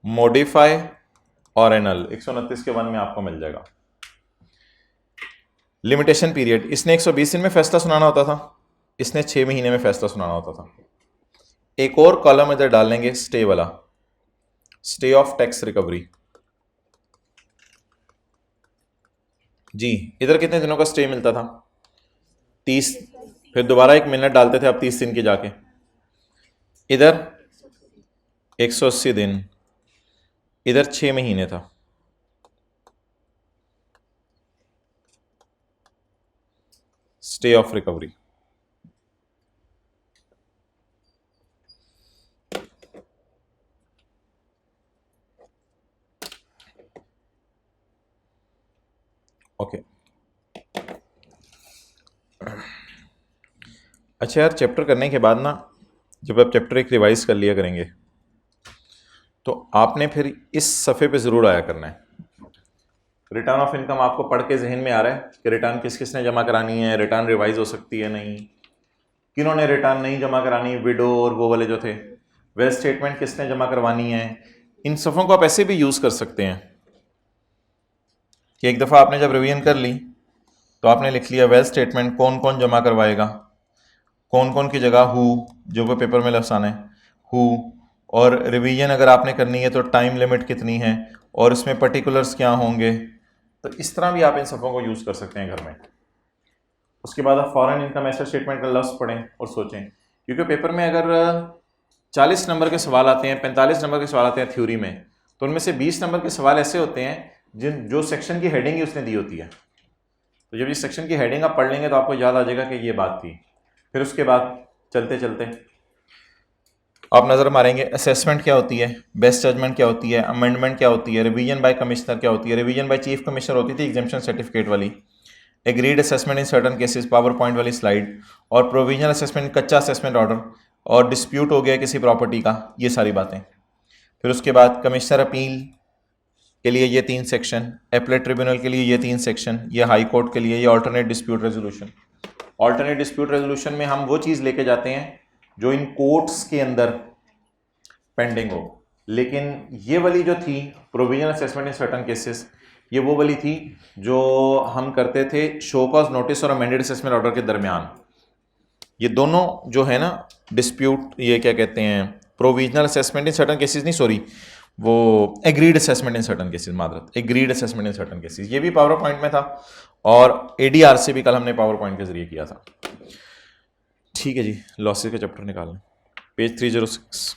Speaker 1: मॉडिफाई और एनल, 129 के 1 में आपको मिल जाएगा। लिमिटेशन पीरियड, इसने 120 दिन में फैसला सुनाना होता था, इसने 6 महीने में फैसला सुनाना होता था। एक और कॉलम इधर डाल लेंगे स्टे वाला, स्टे ऑफ टैक्स रिकवरी जी, इधर कितने दिनों का स्टे मिलता था, 30, फिर दोबारा 1 मिनट डालते थे अब 30 दिन की जाके, इधर 180 दिन, इधर 6 महीने था। Stay of recovery, okay. अच्छा यार, चैप्टर करने के बाद ना, जब आप चैप्टर एक रिवाइज कर लिया करेंगे तो आपने फिर इस सफ़े पे ज़रूर आया करना है। रिटर्न ऑफ इनकम आपको पढ़ के जहन में आ रहा है कि रिटर्न किस किस ने जमा करानी है, रिटर्न रिवाइज हो सकती है नहीं, किन्होंने रिटर्न नहीं जमा करानी, विडो और वो वाले जो थे, वेल स्टेटमेंट किसने जमा करवानी है। इन सफ़ों को आप ऐसे भी यूज़ कर सकते हैं कि एक दफ़ा आपने जब रिवीजन कर ली तो आपने लिख लिया वेल स्टेटमेंट कौन कौन जमा करवाएगा, कौन कौन की जगह हु, जो वो पेपर में लफ्ज़ आना है हु, और रिवीजन अगर आपने करनी है तो टाइम लिमिट कितनी है और इसमें पर्टिकुलर्स क्या होंगे। तो इस तरह भी आप इन सफ़ों को यूज़ कर सकते हैं घर में। उसके बाद आप फॉरेन इनकम एसेट स्टेटमेंट का लफ्ज़ पढ़ें और सोचें, क्योंकि पेपर में अगर 40 नंबर के सवाल आते हैं, 45 नंबर के सवाल आते हैं थ्योरी में, तो उनमें से 20 नंबर के सवाल ऐसे होते हैं जो सेक्शन की हेडिंग ही उसने दी होती है। तो जब इस सेक्शन की हेडिंग आप पढ़ लेंगे तो आपको याद आ जाएगा कि ये बात थी। फिर उसके बाद चलते चलते आप नज़र मारेंगे असेसमेंट क्या होती है, बेस्ट जजमेंट क्या होती है, अमेंडमेंट क्या होती है, रिवीजन बाय कमिश्नर क्या होती है, रिवीजन बाय चीफ कमिश्नर होती थी एग्जामिशन सर्टिफिकेट वाली, agreed assessment in certain cases power point वाली स्लाइड, और प्रोविजनल असेसमेंट कच्चा असेसमेंट ऑर्डर, और डिस्प्यूट हो गया किसी प्रॉपर्टी का, ये सारी बातें। फिर उसके बाद कमिश्नर अपील के लिए ये 3 सेक्शन, एपलेट ट्रिब्यूनल के लिए ये 3 सेक्शन, ये हाई कोर्ट के लिए ये alternate dispute resolution. Alternate dispute resolution में हम वो चीज़ लेके जाते हैं जो इन कोर्ट्स के अंदर पेंडिंग हो, लेकिन ये वाली जो थी provisional assessment in certain cases, ये वो वाली थी जो हम करते थे शो कॉज नोटिस और अमेंडेड असेसमेंट ऑर्डर के दरमियान। ये दोनों जो है ना डिस्प्यूट, ये क्या कहते हैं, provisional assessment in certain cases नहीं, सॉरी, वो agreed assessment in certain cases, मादरत, agreed assessment in certain cases, ये भी पावर पॉइंट में था, और एडीआर से भी कल हमने पावर पॉइंट के जरिए किया था। ठीक है जी, लॉसेस का चैप्टर निकाल लें, पेज 306।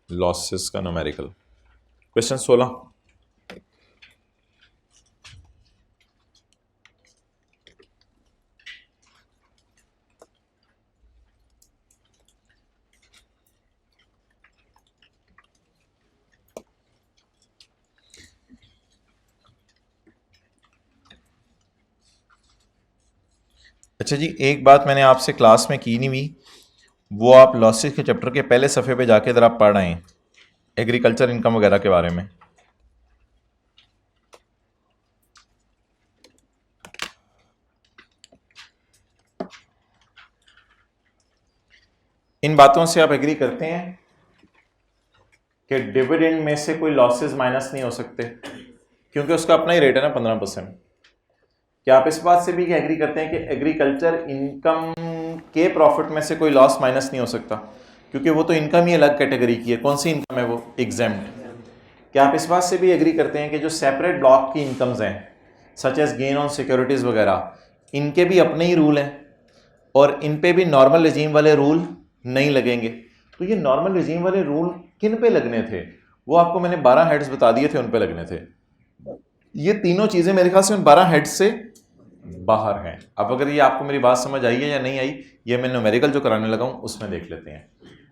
Speaker 1: लॉसेस का न्यूमेरिकल क्वेश्चन 16। अच्छा जी, एक बात मैंने आपसे क्लास में की नहीं हुई, वो आप लॉसेस के चैप्टर के पहले सफ़े पे जाके ज़रा पढ़ आएँ, एग्रीकल्चर इनकम वगैरह के बारे में। इन बातों से आप एग्री करते हैं कि डिविडेंड में से कोई लॉसेस माइनस नहीं हो सकते, क्योंकि उसका अपना ही रेट है ना 15%। क्या आप इस बात से भी एग्री करते हैं कि एग्रीकल्चर इनकम के प्रॉफिट में से कोई लॉस माइनस नहीं हो सकता, क्योंकि वो तो इनकम ही अलग कैटेगरी की है। कौन सी इनकम है वो? एग्जेम्प्ट। क्या आप इस बात से भी एग्री करते हैं कि जो सेपरेट ब्लॉक की इनकम्स हैं such as gain on securities वगैरह, इनके भी अपने ही रूल हैं और इन पे भी नॉर्मल रिजीम वाले रूल नहीं लगेंगे? तो ये नॉर्मल रिजीम वाले रूल किन पे लगने थे? वो आपको मैंने 12 हेड्स बता दिए थे, उन पे लगने थे। ये तीनों चीजें मेरे ख्याल से उन 12 हेड्स से बाहर हैं। अब अगर ये आपको मेरी बात समझ आई है या नहीं आई, ये मैं न्यूमेरिकल जो कराने लगा हूं उसमें देख लेते हैं।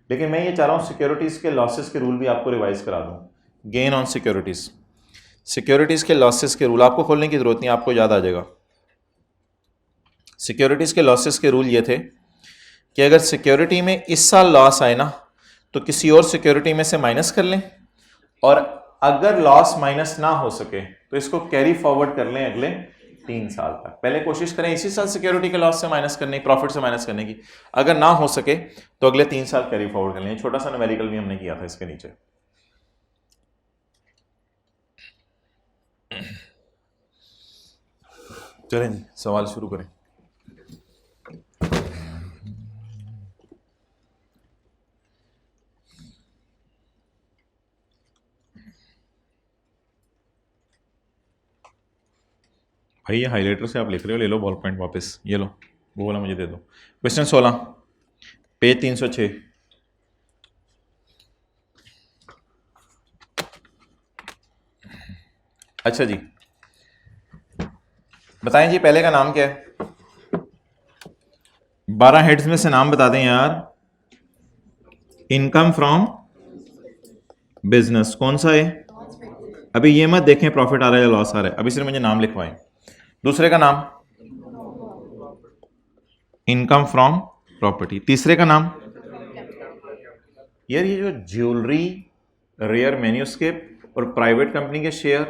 Speaker 1: लेकिन मैं ये चाह रहा हूं सिक्योरिटीज के लॉसेस के रूल भी आपको रिवाइज करा दूं। गेन ऑन सिक्योरिटीज, सिक्योरिटीज के लॉसेस के रूल आपको खोलने की जरूरत नहीं, आपको याद आ जाएगा। सिक्योरिटीज के लॉसेस के रूल ये थे कि अगर सिक्योरिटी में इस साल लॉस आए ना तो किसी और सिक्योरिटी में से माइनस कर लें, और अगर लॉस माइनस ना हो सके तो इसको कैरी फॉरवर्ड कर लें अगले 3 साल तक। पहले कोशिश करें इसी साल सिक्योरिटी के लॉस से माइनस करने की, प्रॉफिट से माइनस करने की। अगर ना हो सके तो अगले 3 साल कैरी फॉरवर्ड कर लें। छोटा सा न्यूमेरिकल भी हमने किया था इसके नीचे। चलें जी, सवाल शुरू करें। भाई ये हाइलाइटर से आप लिख रहे हो, ले लो बॉल पॉइंट वापस, ये लो, वो वाला मुझे दे दो। Question 16 page 306। अच्छा जी, बताएं जी पहले का नाम क्या है? 12 हेड्स में से नाम बता दें यार। इनकम फ्रॉम बिजनेस कौन सा है? अभी ये मत देखें प्रॉफिट आ रहा है या लॉस आ रहा है, अभी सिर्फ मुझे नाम लिखवाएं। दूसरे का नाम इनकम फ्रॉम प्रॉपर्टी। तीसरे का नाम, यार ये जो ज्वेलरी, रेयर मैन्यूस्क्रिप्ट और प्राइवेट कंपनी के शेयर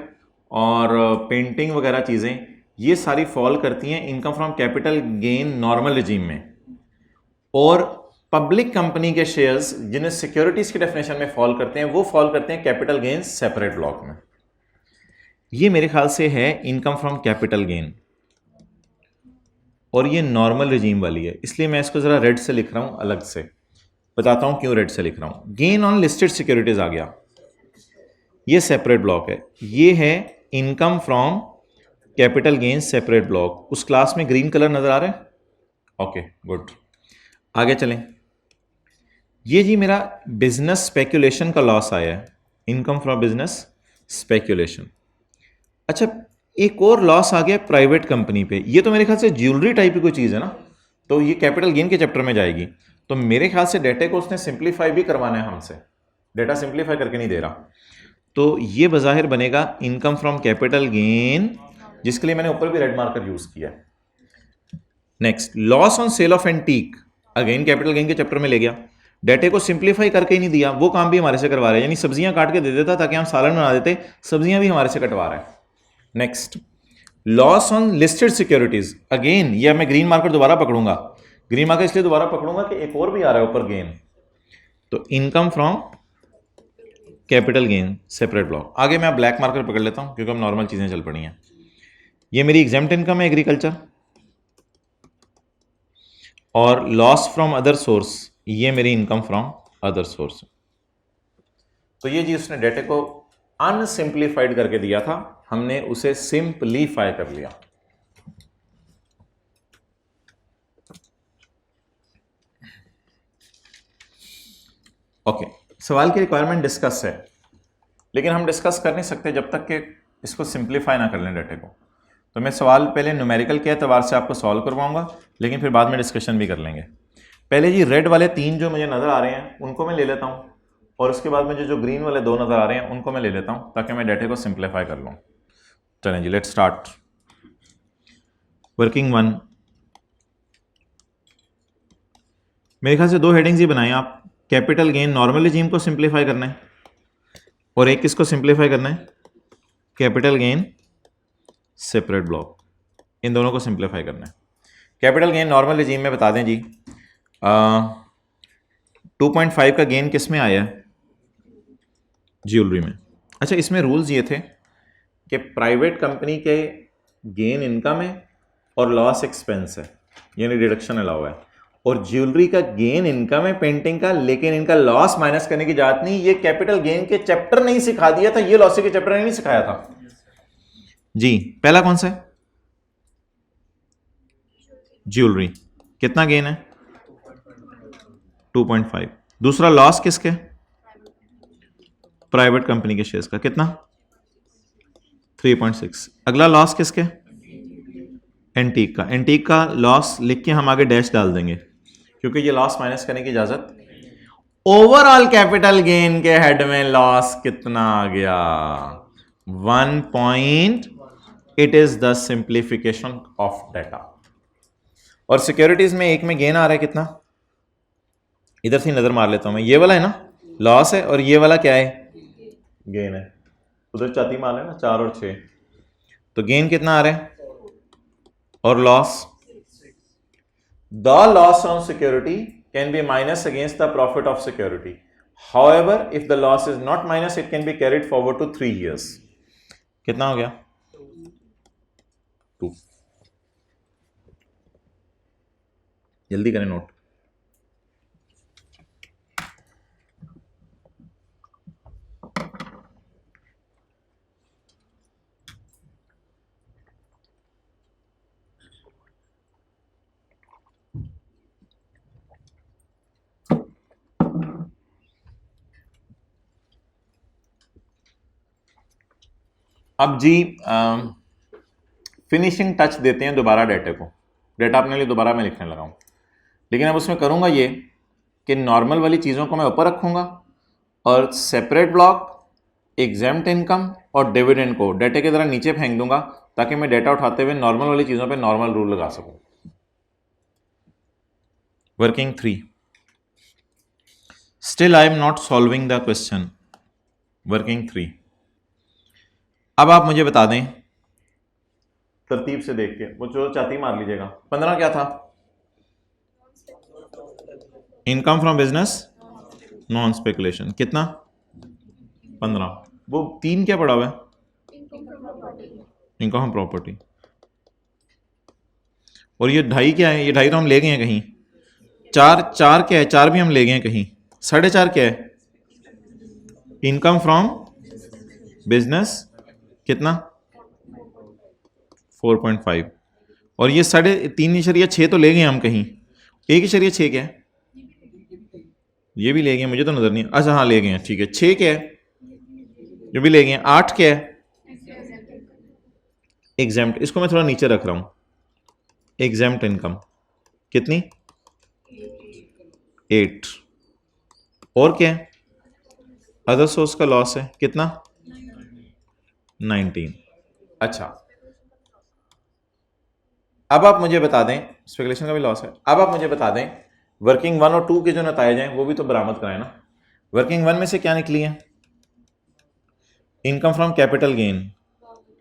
Speaker 1: और पेंटिंग वगैरह चीज़ें, ये सारी फॉल करती हैं income from capital gain normal regime में। और पब्लिक कंपनी के शेयर्स जिन्हें सिक्योरिटीज की डेफिनेशन में फॉल करते हैं, वो फॉल करते हैं कैपिटल गेन सेपरेट ब्लॉक में। ये मेरे ख्याल से है इनकम फ्रॉम कैपिटल गेन, और ये नॉर्मल रिजीम वाली है, इसलिए मैं इसको जरा रेड से लिख रहा हूं अलग से। बताता हूं क्यों रेड से लिख रहा हूं। गेन ऑन लिस्टेड सिक्योरिटीज आ गया, ये सेपरेट ब्लॉक है। ये है income from capital gain separate block. उस क्लास में ग्रीन कलर नजर आ रहा है? ओके गुड, आगे चलें। ये जी मेरा बिजनेस स्पेक्यूलेशन का लॉस आया है, इनकम फ्रॉम बिजनेस स्पेक्यूलेशन। अच्छा, एक और लॉस आ गया प्राइवेट कंपनी पे। ये तो मेरे ख्याल से ज्वेलरी टाइप की कोई चीज़ है ना, तो ये कैपिटल गेन के चैप्टर में जाएगी। तो मेरे ख्याल से डेटा को उसने सिंप्लीफाई भी करवाना है हमसे, डेटा सिंप्लीफाई करके नहीं दे रहा। तो ये बज़ाहिर बनेगा इनकम फ्रॉम कैपिटल गेन, जिसके लिए मैंने ऊपर भी रेड मार्कर यूज किया। Next, loss on sale of antique, again capital gain के चैप्टर में ले गया। डेटे को सिंप्लीफाई करके ही नहीं दिया, वो काम भी हमारे से करवा रहा है, यानी सब्जियां काट के दे देता ताकि हम सालन बना देते, सब्जियां भी हमारे से कटवा रहा है। Next, loss on listed securities, again ये मैं ग्रीन मार्कर दोबारा पकड़ूंगा। ग्रीन मार्कर इसलिए दोबारा पकड़ूंगा कि एक और भी आ रहा है ऊपर गेन। तो income from capital gain separate block. आगे मैं ब्लैक मार्कर पकड़ लेता हूं क्योंकि हम नॉर्मल चीजें चल पड़ी हैं। ये मेरी एग्जेम्प्ट इनकम है एग्रीकल्चर, और लॉस फ्रॉम अदर सोर्स ये मेरी इनकम फ्रॉम अदर सोर्स। तो ये जी उसने डेटे को अनसिंप्लीफाइड करके दिया था, हमने उसे सिंप्लीफाई कर लिया। ओके, सवाल की रिक्वायरमेंट डिस्कस है, लेकिन हम डिस्कस कर नहीं सकते जब तक कि इसको सिंप्लीफाई ना कर लें डेटे को। तो मैं सवाल पहले न्यूमेरिकल के एतबार से आपको सॉल्व करवाऊंगा, लेकिन फिर बाद में डिस्कशन भी कर लेंगे। पहले जी रेड वाले 3 जो मुझे नज़र आ रहे हैं उनको मैं ले लेता हूं, और उसके बाद मुझे जो ग्रीन वाले 2 नज़र आ रहे हैं उनको मैं ले लेता हूं, ताकि मैं डेटे को सिंप्लीफाई कर लूँ। चलें जी, लेट्स स्टार्ट। वर्किंग 1, मेरे ख्याल से 2 हेडिंग्स ही बनाए आप। कैपिटल गेन नॉर्मल रिजीम को सिंप्लीफाई करना है, और एक किसको सिंप्लीफाई करना है, कैपिटल गेन सेपरेट ब्लॉक, इन दोनों को सिंप्लीफाई करना है। कैपिटल गेन नॉर्मल रिजीम में बता दें जी, 2.5 का गेन किस में आया है, ज्वेलरी में। अच्छा, इसमें रूल्स ये थे कि प्राइवेट कंपनी के गेन इनकम है और लॉस एक्सपेंस है, यानी डिडक्शन अलाउ है, और ज्वेलरी का गेन इनकम है पेंटिंग का, लेकिन इनका लॉस माइनस करने की जात नहीं। ये कैपिटल गेन के चैप्टर नहीं सिखा दिया था, ये लॉस के चैप्टर ने नहीं सिखाया था जी। पहला कौन सा है, ज्वेलरी, कितना गेन है 2.5। दूसरा लॉस किसके, प्राइवेट कंपनी के शेयर्स का, कितना 3.6। अगला लॉस किसके, एंटीक का। एंटीक का लॉस लिख के हम आगे डैश डाल देंगे क्योंकि ये लॉस माइनस करने की इजाजत। ओवरऑल कैपिटल गेन के हेड में लॉस कितना आ गया 1 point, it is the simplification of data. और सिक्योरिटीज में एक में गेन आ रहा है कितना, इधर से नजर मार लेता हूं मैं, ये वाला है ना लॉस है और ये वाला क्या है गेन है, उधर चाती मार है ना 4 और 6, तो गेन कितना आ रहा है और loss, the loss on security can be minus against the profit of security, however if the loss is not minus it can be carried forward to 3 years। कितना हो गया 2। जल्दी करें नोट। अब जी फिनिशिंग टच देते हैं दोबारा डेटा को। डेटा अपने लिए दोबारा मैं लिखने लगा हूं, लेकिन अब उसमें करूंगा ये कि नॉर्मल वाली चीज़ों को मैं ऊपर रखूंगा और सेपरेट ब्लॉक, एग्जेम्प्ट इनकम और डिविडेंड को डेटा की तरह नीचे फेंक दूंगा ताकि मैं डेटा उठाते हुए नॉर्मल वाली चीज़ों पे नॉर्मल रूल लगा सकूं। Working 3, still I am not solving the question. Working 3, अब आप मुझे बता दें तरतीब से देख के, वो जो चाहती मार लीजिएगा। 15 क्या था, income from business non speculation, कितना 15। वो 3 क्या पड़ा हुआ है, इनकम फ्रॉम प्रॉपर्टी। और ये 2.5 क्या है, ये 2.5 तो हम ले गए हैं कहीं। 4 क्या है, 4 भी हम ले गए हैं कहीं। 4.5 क्या है, इनकम फ्रॉम बिजनेस, कितना 4.5। और ये 3.6 तो ले गए हम कहीं। 1.6 क्या है, ये भी ले गए, मुझे तो नजर नहीं। अच्छा हाँ ले गए हैं, ठीक है। 6 क्या है, जो भी ले गए हैं। 8 क्या है, एग्जेम्प्ट, इसको मैं थोड़ा नीचे रख रहा हूं। एग्जेम्प्ट इनकम कितनी 8। और क्या है, अदर सोर्स का लॉस है, कितना 19। अच्छा, अब आप मुझे बता दें, स्पेकुलेशन का भी लॉस है। अब आप मुझे बता दें वर्किंग 1 और 2 के जो नतायज हैं वो भी तो बरामद कराए ना। वर्किंग 1 में से क्या निकली है, income from capital gain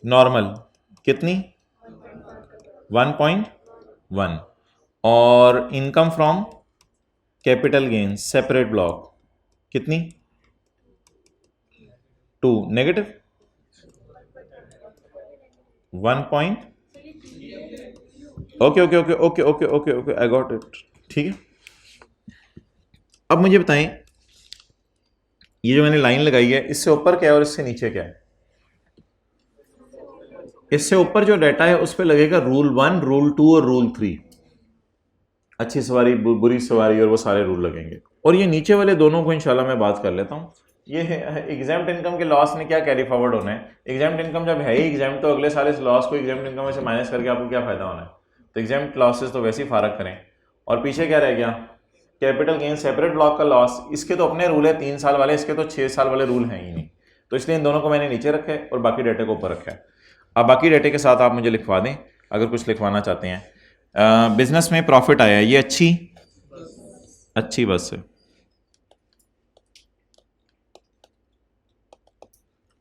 Speaker 1: normal, कितनी 1.1, और income from capital gain separate block कितनी 2, negative 1. Okay okay okay okay okay okay okay, I got it, ठीक है। अब मुझे बताएं ये जो मैंने लाइन लगाई है इससे ऊपर क्या है और इससे नीचे क्या है। इससे ऊपर जो डाटा है उस पर लगेगा रूल 1, रूल 2 और रूल 3, अच्छी सवारी बुरी सवारी और वो सारे रूल लगेंगे। और ये नीचे वाले दोनों को इंशाल्लाह मैं बात कर लेता हूँ। ये है एग्जाम्प्ट इनकम के लॉस ने क्या कैरी फॉरवर्ड होना है। एग्जाम्प्ट इनकम जब है ही एग्जाम्प्ट, तो अगले साल इस लॉस को एग्जाम्प्ट इनकम में से माइनस करके आपको क्या फायदा होना है। तो एग्जाम्प्ट लॉसेस तो वैसे ही फारग करें। और पीछे क्या रह गया, कैपिटल गेन सेपरेट ब्लॉक का लॉस। इसके तो अपने रूल है 3 साल वाले, इसके तो 6 साल वाले रूल हैं ही नहीं, तो इसलिए इन दोनों को मैंने नीचे रखा है और बाकी डेटे को ऊपर रखा है। अब बाकी डेटे के साथ आप मुझे लिखवा दें अगर कुछ लिखवाना चाहते हैं। बिजनेस में प्रॉफिट आया, ये अच्छी बस है।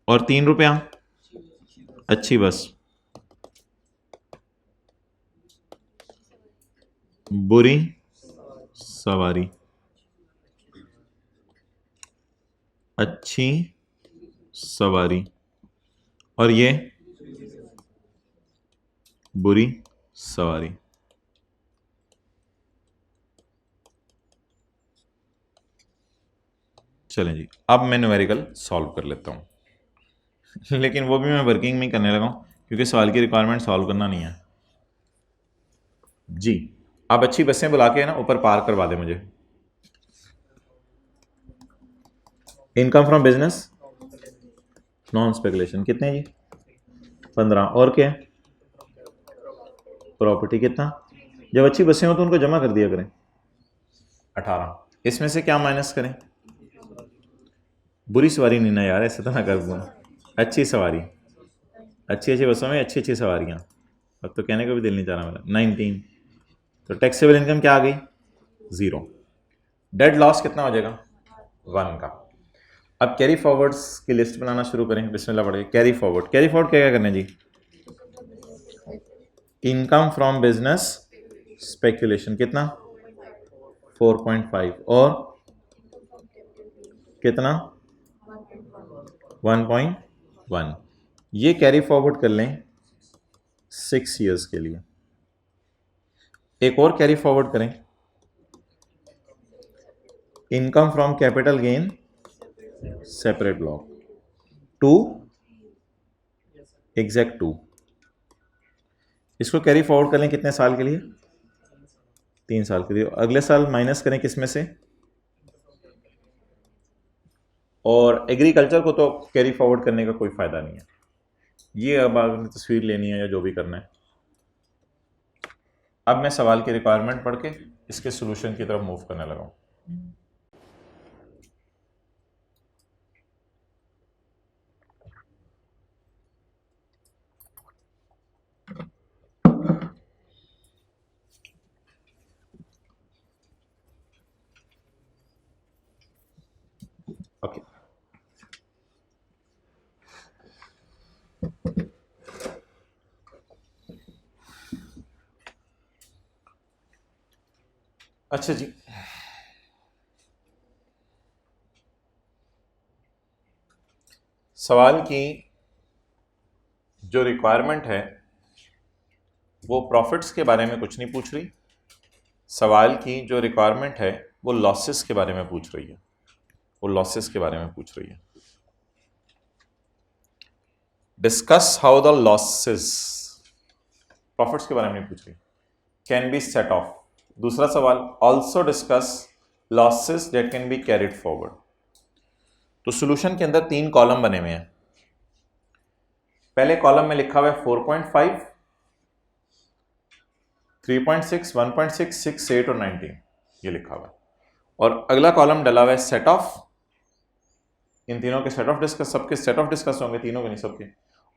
Speaker 1: और 3 रुपया अच्छी बस, बुरी सवारी, अच्छी सवारी, और ये बुरी सवारी। चलें जी, अब मैं न्यूमेरिकल सॉल्व कर लेता हूँ लेकिन वो भी मैं वर्किंग में करने लगा हूँ क्योंकि सवाल की रिक्वायरमेंट सॉल्व करना नहीं है जी। आप अच्छी बसें बुला के ना ऊपर पार करवा दे मुझे। Income from business non speculation कितने जी? 15। और क्या? प्रॉपर्टी कितना? जब अच्छी बसें हो तो उनको जमा कर दिया करें। 18। इसमें से क्या माइनस करें? बुरी सवारी नहीं ना यार, ऐसा तो ना कर दूँ। अच्छी सवारी, अच्छी अच्छी बसों में अच्छी अच्छी सवारियाँ। अब तो कहने का भी दिल नहीं चाह रहा मेरा। 19। तो टैक्सेबल इनकम क्या आ गई? 0। डेड लॉस कितना हो जाएगा? 1 का। अब कैरी फॉरवर्ड्स की लिस्ट बनाना शुरू करें। बिस्मिल्लाह पढ़े। कैरी फॉरवर्ड, कैरी फॉरवर्ड क्या क्या करना है जी? इनकम फ्रॉम बिजनेस स्पेक्यूलेशन कितना? 4.5 और कितना? 1.1। ये कैरी फॉरवर्ड कर लें 6 ईयर्स के लिए। एक और कैरी फॉरवर्ड करें, income from capital gain separate block 2 exact 2। इसको कैरी फॉरवर्ड कर लें कितने साल के लिए? 3 साल के लिए। अगले साल माइनस करें किस में से? और एग्रीकल्चर को तो कैरी फॉरवर्ड करने का कोई फायदा नहीं है। ये अब आपने तस्वीर लेनी है या जो भी करना है। अब मैं सवाल की रिक्वायरमेंट पढ़ के इसके सॉल्यूशन की तरफ मूव करने लगा हूं। ओके, अच्छा जी, सवाल की जो रिक्वायरमेंट है वो प्रॉफिट्स के बारे में कुछ नहीं पूछ रही। सवाल की जो रिक्वायरमेंट है वो लॉसेस के बारे में पूछ रही है। वो लॉसेस के बारे में पूछ रही है। Discuss how the losses, profits के बारे में नहीं पूछ रही। Can be set of. दूसरा सवाल, also discuss losses that can be carried forward. तो सॉल्यूशन के अंदर 3 कॉलम बने हुए हैं। पहले कॉलम में लिखा हुआ है 4.5, 3.6, 1.6, 6, 8 और 19, ये लिखा हुआ है। और अगला कॉलम डला हुआ है सेट ऑफ। इन तीनों के सेट ऑफ डिस्कस, सबके सेट ऑफ डिस्कस होंगे, तीनों के नहीं सबके।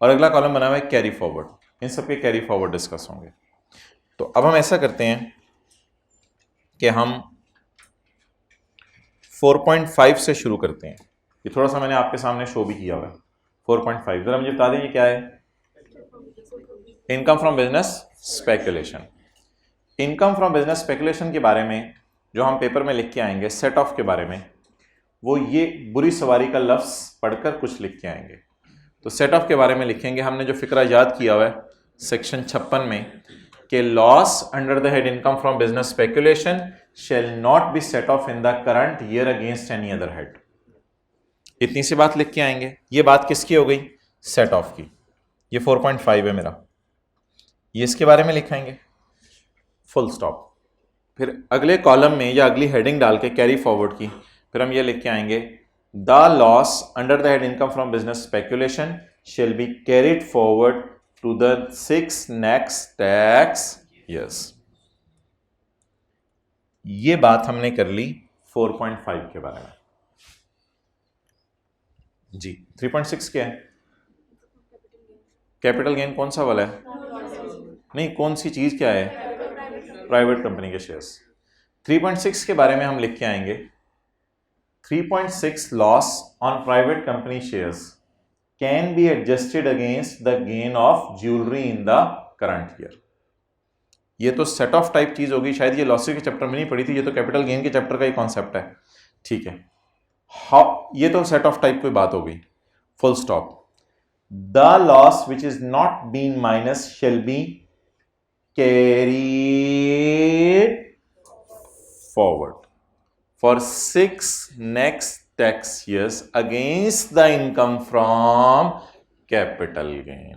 Speaker 1: और अगला कॉलम बना हुआ है कैरी फॉरवर्ड, इन सबके कैरी फॉरवर्ड डिस्कस होंगे। तो अब हम ऐसा करते हैं कि हम 4.5 से शुरू करते हैं। ये थोड़ा सा मैंने आपके सामने शो भी किया हुआ है। 4.5 जरा मुझे बता दें ये क्या है? Income from business speculation. Income from business speculation के बारे में जो हम पेपर में लिख के आएंगे सेट ऑफ के बारे में, वो ये बुरी सवारी का लफ्ज पढ़कर कुछ लिख के आएंगे। तो सेट ऑफ के बारे में लिखेंगे। हमने जो फिक्रा याद किया हुआ है सेक्शन 56 में कि loss under the head income from business speculation shell not B set of in the current year against any other head. इतनी सी बात लिख के आएंगे। ये बात किसकी हो गई? सेट ऑफ की। ये 4.5 है मेरा, ये इसके बारे में लिखाएंगे, फुल स्टॉप। फिर अगले कॉलम में या अगली हेडिंग डाल के कैरी फॉरवर्ड की, फिर हम ये लिख के आएंगे the loss under the head income from business speculation shall be carried forward to the 6 next tax years. ये बात हमने कर ली 4.5 के बारे में जी। 3.6 क्या है? कैपिटल गेन कौन सा वाला है? नहीं, कौन सी चीज क्या है? प्राइवेट कंपनी के शेयर्स। 3.6 के बारे में हम लिख के आएंगे 3.6 loss on private company shares can be adjusted against the gain of jewellery in the current year. ये तो सेट ऑफ टाइप चीज होगी, शायद ये लॉसेस के चैप्टर में नहीं पड़ी थी, ये तो कैपिटल गेन के चैप्टर का ही कॉन्सेप्ट है, ठीक है। ये तो सेट ऑफ टाइप कोई बात हो गई, full stop. The loss which is not been minus shall be carried forward for 6 next tax years against the income from capital gain।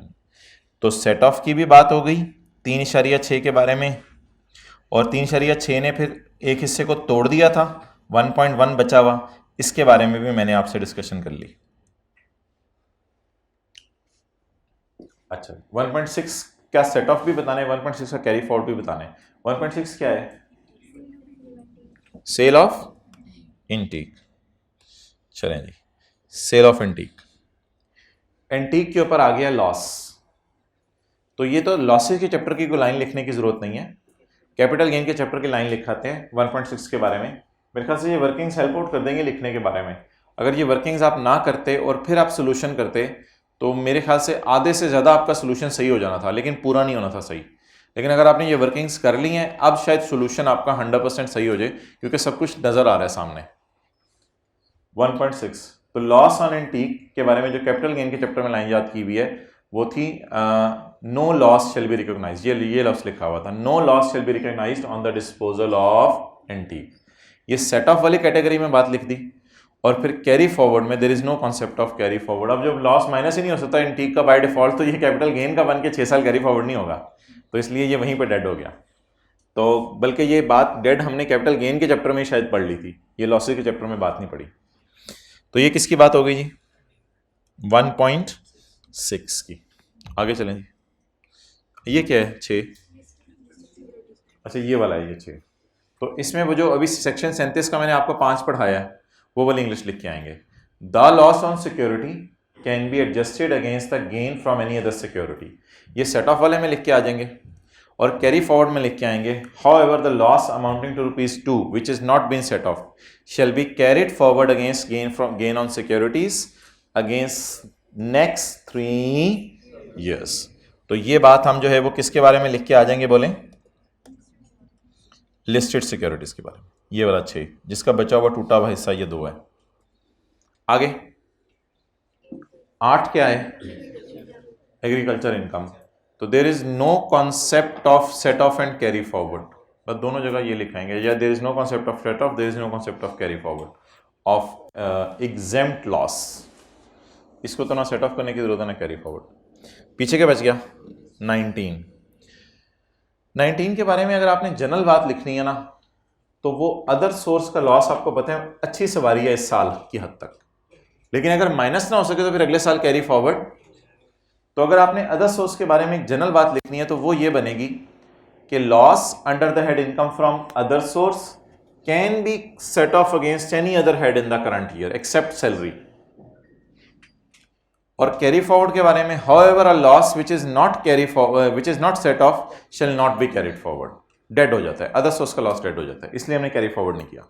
Speaker 1: तो सेट ऑफ की भी बात हो गई 3.6 के बारे में, और 3.6 ने फिर एक हिस्से को तोड़ दिया था, 1.1 बचा हुआ, इसके बारे में भी मैंने आपसे डिस्कशन कर ली। अच्छा, 1.6 क्या सेट ऑफ भी बताने, 1.6 का कैरी फॉरवर्ड भी बताने। 1.6 क्या है? Sale of antique. चलें जी, सेल ऑफ एंटीक। एंटीक के ऊपर आ गया लॉस, तो ये तो लॉसेस के चैप्टर की कोई लाइन लिखने की जरूरत नहीं है, कैपिटल गेन के चैप्टर की लाइन लिखाते हैं 1.6 के बारे में। मेरे ख्याल से ये वर्किंग्स हेल्प आउट कर देंगे लिखने के बारे में। अगर ये वर्किंग्स आप ना करते और फिर आप सोल्यूशन करते तो मेरे ख्याल से आधे से ज़्यादा आपका सोल्यूशन सही हो जाना था, लेकिन पूरा नहीं होना था सही। लेकिन अगर आपने ये वर्किंग्स कर ली हैं, अब शायद सोल्यूशन आपका 100% सही हो जाए, क्योंकि सब कुछ नज़र आ रहा है सामने। 1.6 तो लॉस ऑन एंटीक के बारे में जो कैपिटल गेन के चैप्टर में लाइन याद की हुई है वो थी no loss shall be recognised, ये लफ्ज़ लिखा हुआ था, no loss shall be recognised on the disposal of antique. ये सेट ऑफ वाली कैटेगरी में बात लिख दी, और फिर कैरी फॉरवर्ड में there is no concept of carry forward. अब जब लॉस माइनस ही नहीं हो सकता एंटीक का बाय डिफॉल्ट, तो ये कैपिटल गेन का बन के 6 साल कैरी फॉरवर्ड नहीं होगा, तो इसलिए ये वहीं पे डेड हो गया। तो बल्कि ये बात डेड हमने कैपिटल गेन के चैप्टर में ही शायद पढ़ ली थी, ये लॉसेस के चैप्टर में बात नहीं पड़ी। तो ये किसकी बात हो गई जी? 1.6 की। आगे चलें जी, ये क्या है? 6। अच्छा, ये वाला है, ये 6। तो इसमें वो जो अभी सेक्शन 37 का मैंने आपको 5 पढ़ाया है, वो वाली इंग्लिश लिख के आएंगे। The loss on security can be adjusted against the gain from any other security. ये सेट ऑफ वाले में लिख के आ जाएंगे, और कैरी फॉरवर्ड में लिख के आएंगे however the loss amounting to ₹2 which is not been set off shall be carried forward against gain on securities against next 3 years। तो ये बात हम जो है वो किसके बारे में लिख के आ जाएंगे, बोलें? लिस्टेड सिक्योरिटीज के बारे में। ये वाला 6, जिसका बचा हुआ टूटा हुआ हिस्सा ये 2 है। आगे 8 क्या है? Agriculture income. तो there is no concept of set off and carry forward, बस दोनों जगह ये लिखाएंगे, या there is no concept of set off, there is no concept of carry forward of exempt loss. इसको तो ना सेट ऑफ करने की जरूरत है ना कैरी फॉरवर्ड। पीछे क्या बच गया? 19 के बारे में अगर आपने जनरल बात लिखनी है ना, तो वो अदर सोर्स का लॉस आपको पता है अच्छी सवारी है इस साल की हद तक, लेकिन अगर माइनस ना हो सके तो फिर अगले साल कैरी फॉरवर्ड। तो अगर आपने अदर सोर्स के बारे में एक जनरल बात लिखनी है तो वो ये बनेगी कि loss under the head income from other source can be set off against any other head in the current year except salary. और कैरी फॉरवर्ड के बारे में however a loss which is not set off shall not be carried forward, dead हो जाता है, other source का loss dead हो जाता है, इसलिए हमने कैरी फॉरवर्ड नहीं किया।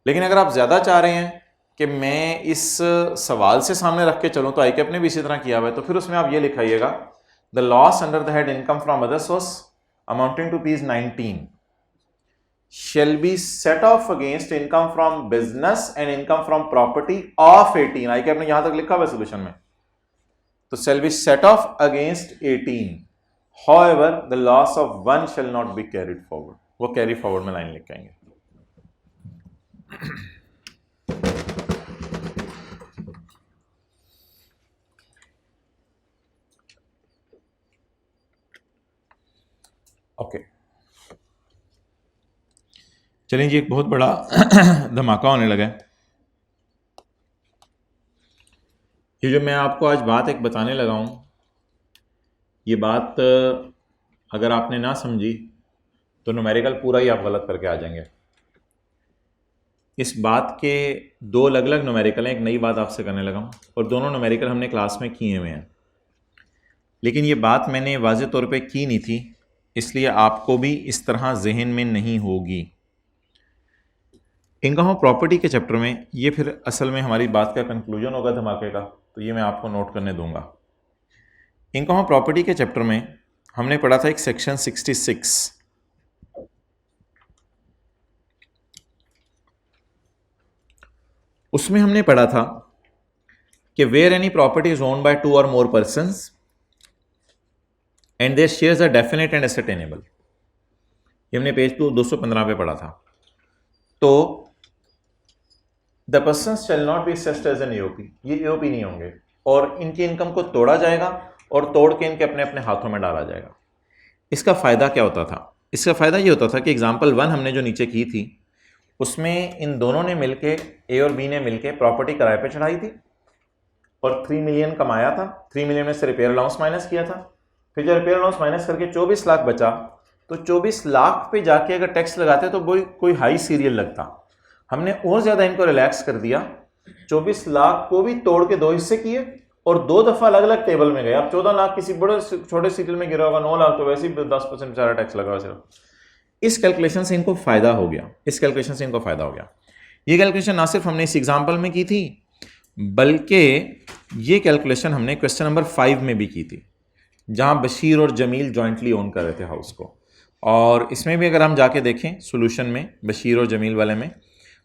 Speaker 1: लेकिन अगर आप ज्यादा चाह रहे हैं कि मैं इस सवाल से सामने रख के चलूं, तो आईकैप ने भी इसी तरह किया हुआ है, तो फिर उसमें आप ये लिखाइएगा the loss under the head income from other source amounting to ₹19 shall be set off against income from business and income from property of 18। ICAP ने यहां तक लिखा हुआ है सोल्यूशन में, तो shall be set off against 18 however the loss of 1 shall not be carried forward। वो carry forward में लाइन लिख आएंगे। ओके, चलिए जी, एक बहुत बड़ा धमाका होने लगा है। ये जो मैं आपको आज बात एक बताने लगा हूँ, ये बात अगर आपने ना समझी तो न्यूमेरिकल पूरा ही आप गलत करके आ जाएंगे। इस बात के 2 अलग अलग न्यूमेरिकल हैं, एक नई बात आपसे करने लगा हूँ, और दोनों न्यूमेरिकल हमने क्लास में किए हुए हैं, लेकिन ये बात मैंने वाज़ेह तौर पे की नहीं थी, इसलिए आपको भी इस तरह जहन में नहीं होगी। इनकम ऑफ प्रॉपर्टी के चैप्टर में ये फिर असल में हमारी बात का कंक्लूजन होगा धमाके का, तो ये मैं आपको नोट करने दूंगा। इनकम ऑफ प्रॉपर्टी के चैप्टर में हमने पढ़ा था एक सेक्शन 66, उसमें हमने पढ़ा था कि where any property is owned by 2 और more persons and their shares are definite and ascertainable, ये हमने पेज 215 पे पढ़ा था। तो the person shall not be assessed as an AOP, ये एओपी नहीं होंगे और इनकी इनकम को तोड़ा जाएगा और तोड़ के इनके अपने अपने हाथों में डाला जाएगा। इसका फायदा क्या होता था? इसका फायदा ये होता था कि एग्जाम्पल 1 हमने जो नीचे की थी उसमें इन दोनों ने मिलके, ए और बी ने मिलके प्रॉपर्टी किराए पे चढ़ाई थी और 3 मिलियन कमाया था। 3 मिलियन में से रिपेयर अलाउंस माइनस किया था, फिर जब रिपेयर अलाउंस माइनस करके 24 लाख बचा तो 24 लाख पे जाके अगर टैक्स लगाते तो कोई हाई सीरियल लगता। हमने और ज़्यादा इनको रिलैक्स कर दिया, 24 लाख को भी तोड़ के 2 हिस्से किए और 2 दफ़ा अलग अलग टेबल में गए। अब 14 लाख किसी बड़े छोटे सीरियल में गिरा होगा, 9 लाख तो वैसे ही 10% बेचारा टैक्स लगा सिर्फ। इस कैलकुलेशन से इनको फायदा हो गया, इस कैलकुलेशन से इनको फायदा हो गया। ये कैलकुलेशन ना सिर्फ हमने इस एग्जाम्पल में की थी बल्कि ये कैलकुलेशन हमने क्वेश्चन नंबर 5 में भी की थी, जहां बशीर और जमील जॉइंटली ओन कर रहे थे हाउस को। और इसमें भी अगर हम जाके देखें सोल्यूशन में बशीर और जमील वाले में,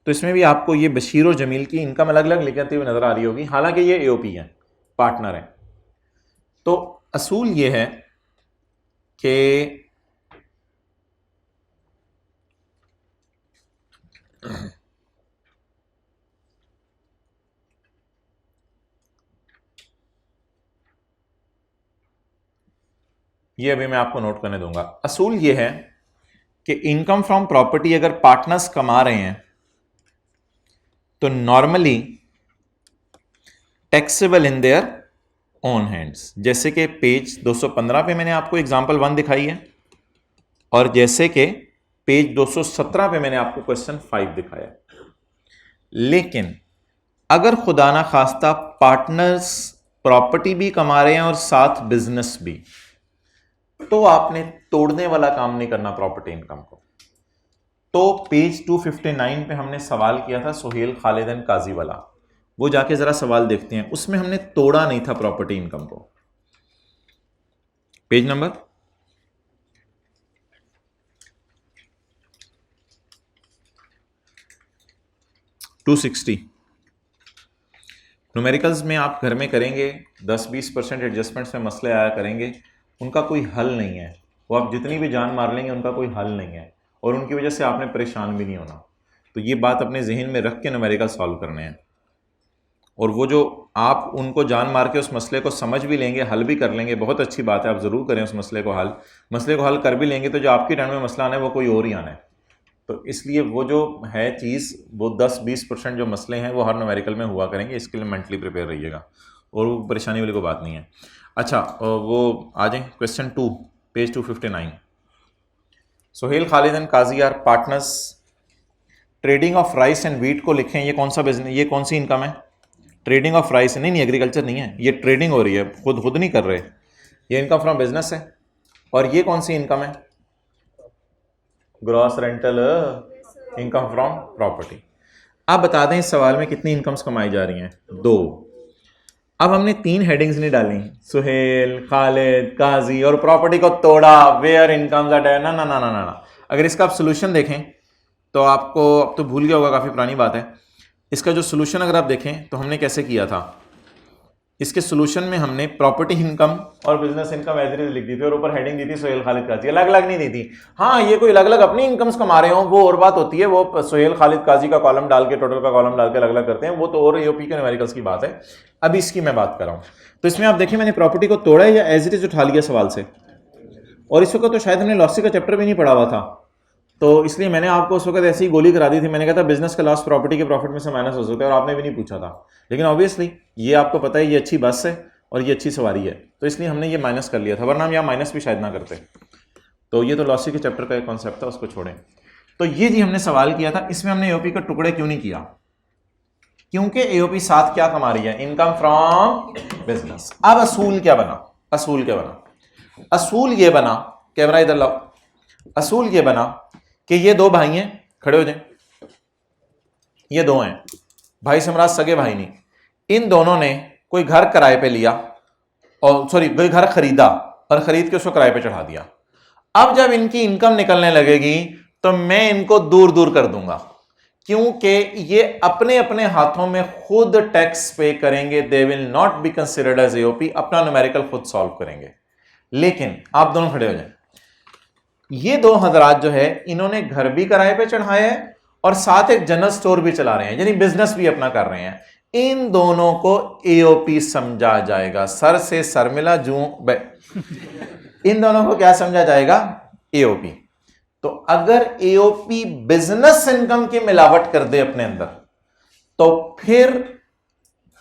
Speaker 1: तो इसमें भी आपको ये बशीर और जमील की इनकम अलग अलग लिखती हुई नजर आ रही होगी, हालांकि ये एओपी हैं, पार्टनर हैं। तो असूल ये है कि ये अभी मैं आपको नोट करने दूंगा। असूल ये है कि इनकम फ्रॉम प्रॉपर्टी अगर पार्टनर्स कमा रहे हैं तो normally taxable in their own hands. जैसे कि पेज 215 पे मैंने आपको एग्जांपल 1 दिखाई है और जैसे कि पेज 217 पे मैंने आपको क्वेश्चन 5 दिखाया। लेकिन अगर खुदा ना खास्ता पार्टनर्स प्रॉपर्टी भी कमा रहे हैं और साथ बिजनेस भी, तो आपने तोड़ने वाला काम नहीं करना प्रॉपर्टी इनकम को। तो पेज 259 पे हमने सवाल किया था सुहेल खालिदन काजी वाला, वो जाके जरा सवाल देखते हैं, उसमें हमने तोड़ा नहीं था प्रॉपर्टी इनकम को। Page number 260। न्यूमेरिकल्स में आप घर में करेंगे 10-20% एडजस्टमेंट्स में मसले आया करेंगे, उनका कोई हल नहीं है। वो आप जितनी भी जान मार लेंगे उनका कोई हल नहीं है और उनकी वजह से आपने परेशान भी नहीं होना। तो ये बात अपने जहन में रख के न्यूमेरिकल सॉल्व करने हैं। और वो जो आप उनको जान मार के उस मसले को समझ भी लेंगे, हल भी कर लेंगे, बहुत अच्छी बात है, आप ज़रूर करें उस मसले को हल। मसले को हल कर भी लेंगे तो जो आपकी टर्न में मसला आना है वो कोई और ही आना है। तो इसलिए वो जो है चीज़, वो 10-20% जो मसले हैं वो हर न्यूमेरिकल में हुआ करेंगे, इसके लिए मेंटली प्रिपेयर रहिएगा और वो परेशानी वाली कोई बात नहीं है। अच्छा, वो आ जाए question 2 page 259। Suhail Khalid and Qazi are partners, trading of rice and wheat को लिखें। ये कौन सा बिजनेस, ये कौन सी इनकम है? ट्रेडिंग ऑफ राइस, नहीं एग्रीकल्चर नहीं है, ये ट्रेडिंग हो रही है, खुद नहीं कर रहे, ये इनकम फ्रॉम बिजनेस है। और ये कौन सी इनकम है? Gross rental income from property. आप बता दें इस सवाल में कितनी इनकम्स कमाई जा रही हैं? 2। अब हमने 3 हेडिंग्स नहीं डाली, सुहेल, खालिद, काजी और प्रॉपर्टी को तोड़ा, वेयर इनकम्स आर ना ना ना ना ना। अगर इसका आप सोल्यूशन देखें तो आपको, अब तो भूल गया होगा, काफ़ी पुरानी बात है। इसका जो सोल्यूशन अगर आप देखें तो हमने कैसे किया था, इसके सोल्यूशन में हमने प्रॉपर्टी इनकम और business income as it is लिख दी थी और ऊपर हेडिंग दी थी सुहेल खालिद काजी, अलग अलग नहीं दी थी। हाँ, ये कोई अलग अलग अपनी इनकम्स कमा रहे हो वो और बात होती है, वो सुहेल खालिद काजी का कॉलम डाल के, टोटल का कॉलम डाल के अलग अलग करते हैं, वो तो और एओपी के न्यूमेरिकल्स की बात है। अभी इसकी मैं बात कर रहा हूँ। तो इसमें आप देखिए मैंने प्रॉपर्टी को तोड़ा या एज इट इज उठा लिया सवाल से, और इस वक्त तो शायद हमने लॉसी का चैप्टर भी नहीं पढ़ा हुआ था, तो इसलिए मैंने आपको उस वक्त ऐसी ही गोली करा दी थी। मैंने कहा था बिजनेस का लॉस प्रॉपर्टी के प्रॉफिट में से माइनस हो सकता है, और आपने भी नहीं पूछा था। लेकिन ऑब्वियसली ये आपको पता है ये अच्छी बस है और ये अच्छी सवारी है, तो इसलिए हमने ये माइनस कर लिया था, वरना हम यहाँ माइनस भी शायद ना करते। तो ये तो लॉसी के चैप्टर का एक कॉन्सेप्ट था, उसको छोड़ें। तो ये जी हमने सवाल किया था, इसमें हमने एओपी के टुकड़े क्यों नहीं किया? क्योंकि एओपी साथ क्या कमा रही है? Income from business. अब असूल क्या बना? असूल क्या बना? असूल ये बना, कैमरा इधर लाओ, असूल ये बना कि ये 2 भाई हैं, खड़े हो जाए, ये 2 हैं भाई, समराज सगे भाई नहीं, इन दोनों ने कोई घर किराए पे लिया और कोई घर खरीदा और खरीद के उसको किराए पे चढ़ा दिया। अब जब इनकी इनकम निकलने लगेगी तो मैं इनको दूर दूर कर दूंगा, क्योंकि ये अपने अपने हाथों में खुद टैक्स पे करेंगे। They will not be considered as AOP, अपना न्यूमेरिकल खुद सॉल्व करेंगे। लेकिन आप दोनों खड़े हो जाए, ये दो हजरात जो है इन्होंने घर भी किराए पे चढ़ाया है और साथ एक जनरल स्टोर भी चला रहे हैं, यानी बिजनेस भी अपना कर रहे हैं। इन दोनों को एओपी समझा जाएगा। सर से सर मिला जूं इन दोनों को क्या समझा जाएगा? एओपी। तो अगर एओपी बिजनेस इनकम की मिलावट कर दे अपने अंदर, तो फिर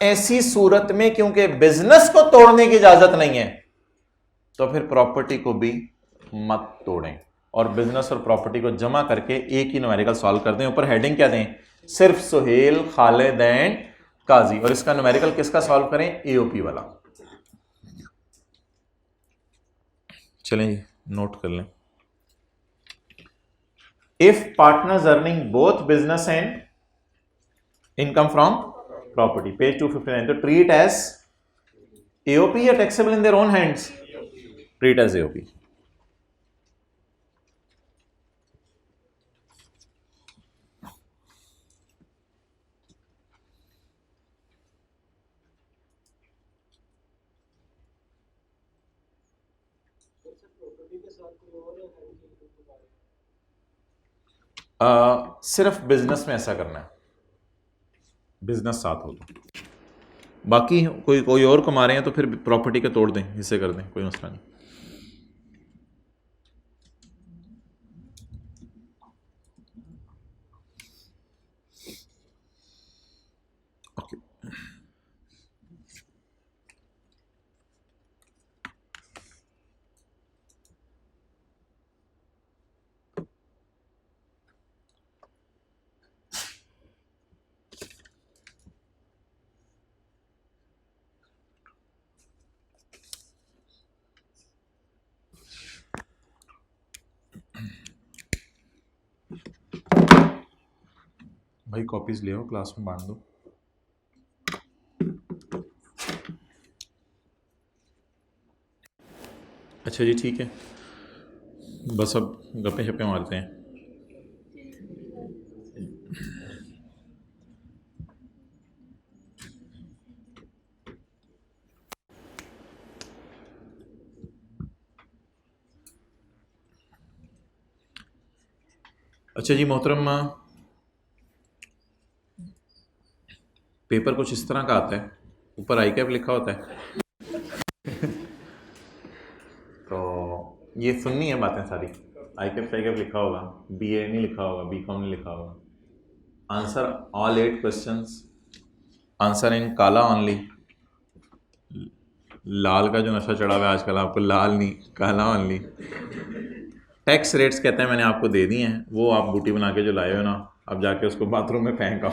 Speaker 1: ऐसी सूरत में क्योंकि बिजनेस को तोड़ने की इजाजत नहीं है, तो फिर प्रॉपर्टी को भी मत तोड़ें और बिजनेस और प्रॉपर्टी को जमा करके एक ही न्यूमेरिकल सॉल्व कर दें। ऊपर हेडिंग क्या दें? सिर्फ सुहेल, खालिद एंड काजी। और इसका न्यूमेरिकल किसका सॉल्व करें? एओपी वाला। चलें नोट कर लें। If partners earning both business and income from property, page 259, तो ट्रीट एज एओपी या taxable in their own hands? Treat as AOP. सिर्फ बिजनेस में ऐसा करना है, बिजनेस साथ हो तो। बाकी कोई और कमा रहे हैं तो फिर प्रॉपर्टी के तोड़ दें, हिस्से कर दें, कोई मसला नहीं। ओके, भाई कॉपीज ले आओ, क्लास में बांट दो। अच्छा जी, ठीक है, बस अब गप्पे शप्पे मारते हैं। अच्छा जी मोहतरम, पेपर कुछ इस तरह का आता है, ऊपर आई कैप लिखा होता है तो ये सुननी है बातें सारी। आई कैप लिखा होगा, बीए नहीं लिखा होगा, बीकॉम नहीं लिखा होगा। Answer all 8 questions, answer in काला ऑनली। लाल का जो नशा चढ़ा हुआ है आजकल, आपको लाल नहीं काला ऑनली। टैक्स रेट्स कहते हैं मैंने आपको दे दिए हैं, वो आप बूटी बना के जो लाए हो ना, अब जाके उसको बाथरूम में फेंक आओ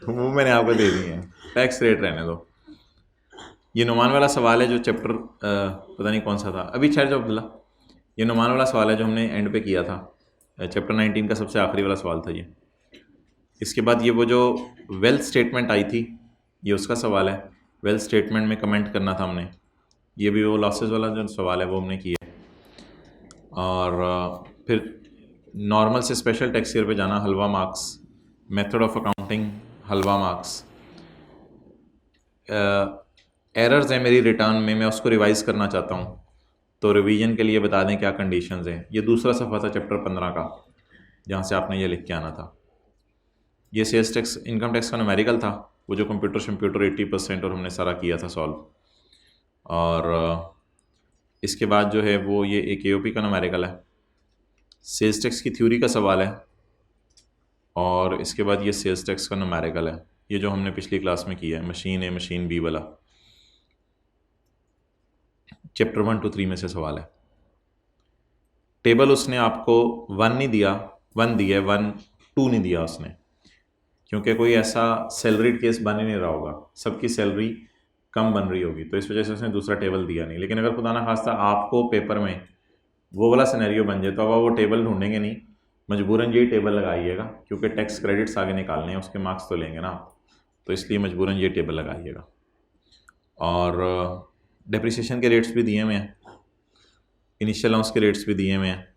Speaker 1: तो वो मैंने आपको दे दिए हैं। टैक्स रेट रहने दो। ये नुमान वाला सवाल है जो चैप्टर पता नहीं कौन सा था, अभी ठहर जाओ अब्दुल्ला। ये नुमान वाला सवाल है जो हमने एंड पे किया था, चैप्टर 19 का सबसे आखिरी वाला सवाल था ये। इसके बाद ये वो जो वेल्थ स्टेटमेंट आई थी, ये उसका सवाल है। वेल्थ स्टेटमेंट में कमेंट करना था हमने। ये भी वो लॉसेस वाला जो सवाल है वो हमने किया। और फिर नॉर्मल से स्पेशल टैक्स ईयर पे जाना, हलवा मार्क्स। मेथड ऑफ अकाउंटिंग, हलवा मार्क्स। एरर्स है मेरी रिटर्न में, मैं उसको रिवाइज़ करना चाहता हूँ, तो रिवीजन के लिए बता दें क्या कंडीशंस हैं। ये दूसरा सफ़ा था चैप्टर 15 का, जहाँ से आपने ये लिख के आना था। ये सेल्स टैक्स, इनकम टैक्स का न्यूमेरिकल था, वो जो कंप्यूटर 80% और हमने सारा किया था सॉल्व। और इसके बाद जो है वो ये एक एओपी का न्यूमेरिकल है, सेल्स टैक्स की थ्योरी का सवाल है, और इसके बाद ये सेल्स टैक्स का न्यूमेरिकल है, ये जो हमने पिछली क्लास में किया है, मशीन ए मशीन बी वाला। चैप्टर 1 to 3 में से सवाल है। टेबल उसने आपको 1 नहीं दिया, 1 दिया, 1 2 नहीं दिया उसने, क्योंकि कोई ऐसा सैलरीड केस बन ही नहीं रहा होगा, सबकी सैलरी कम बन रही होगी, तो इस वजह से उसने दूसरा टेबल दिया नहीं। लेकिन अगर खुदा ना खास्ता आपको पेपर में वो वाला सिनेरियो बन जाए तो अब वो टेबल ढूंढेंगे नहीं, मजबूरन यही टेबल लगाइएगा, क्योंकि टैक्स क्रेडिट्स आगे निकालने हैं, उसके मार्क्स तो लेंगे ना, तो इसलिए मजबूरन ये टेबल लगाइएगा। और डेप्रिसिएशन के रेट्स भी दिए हुए हैं, इनिशियल अलाउंस के रेट्स भी दिए हुए हैं।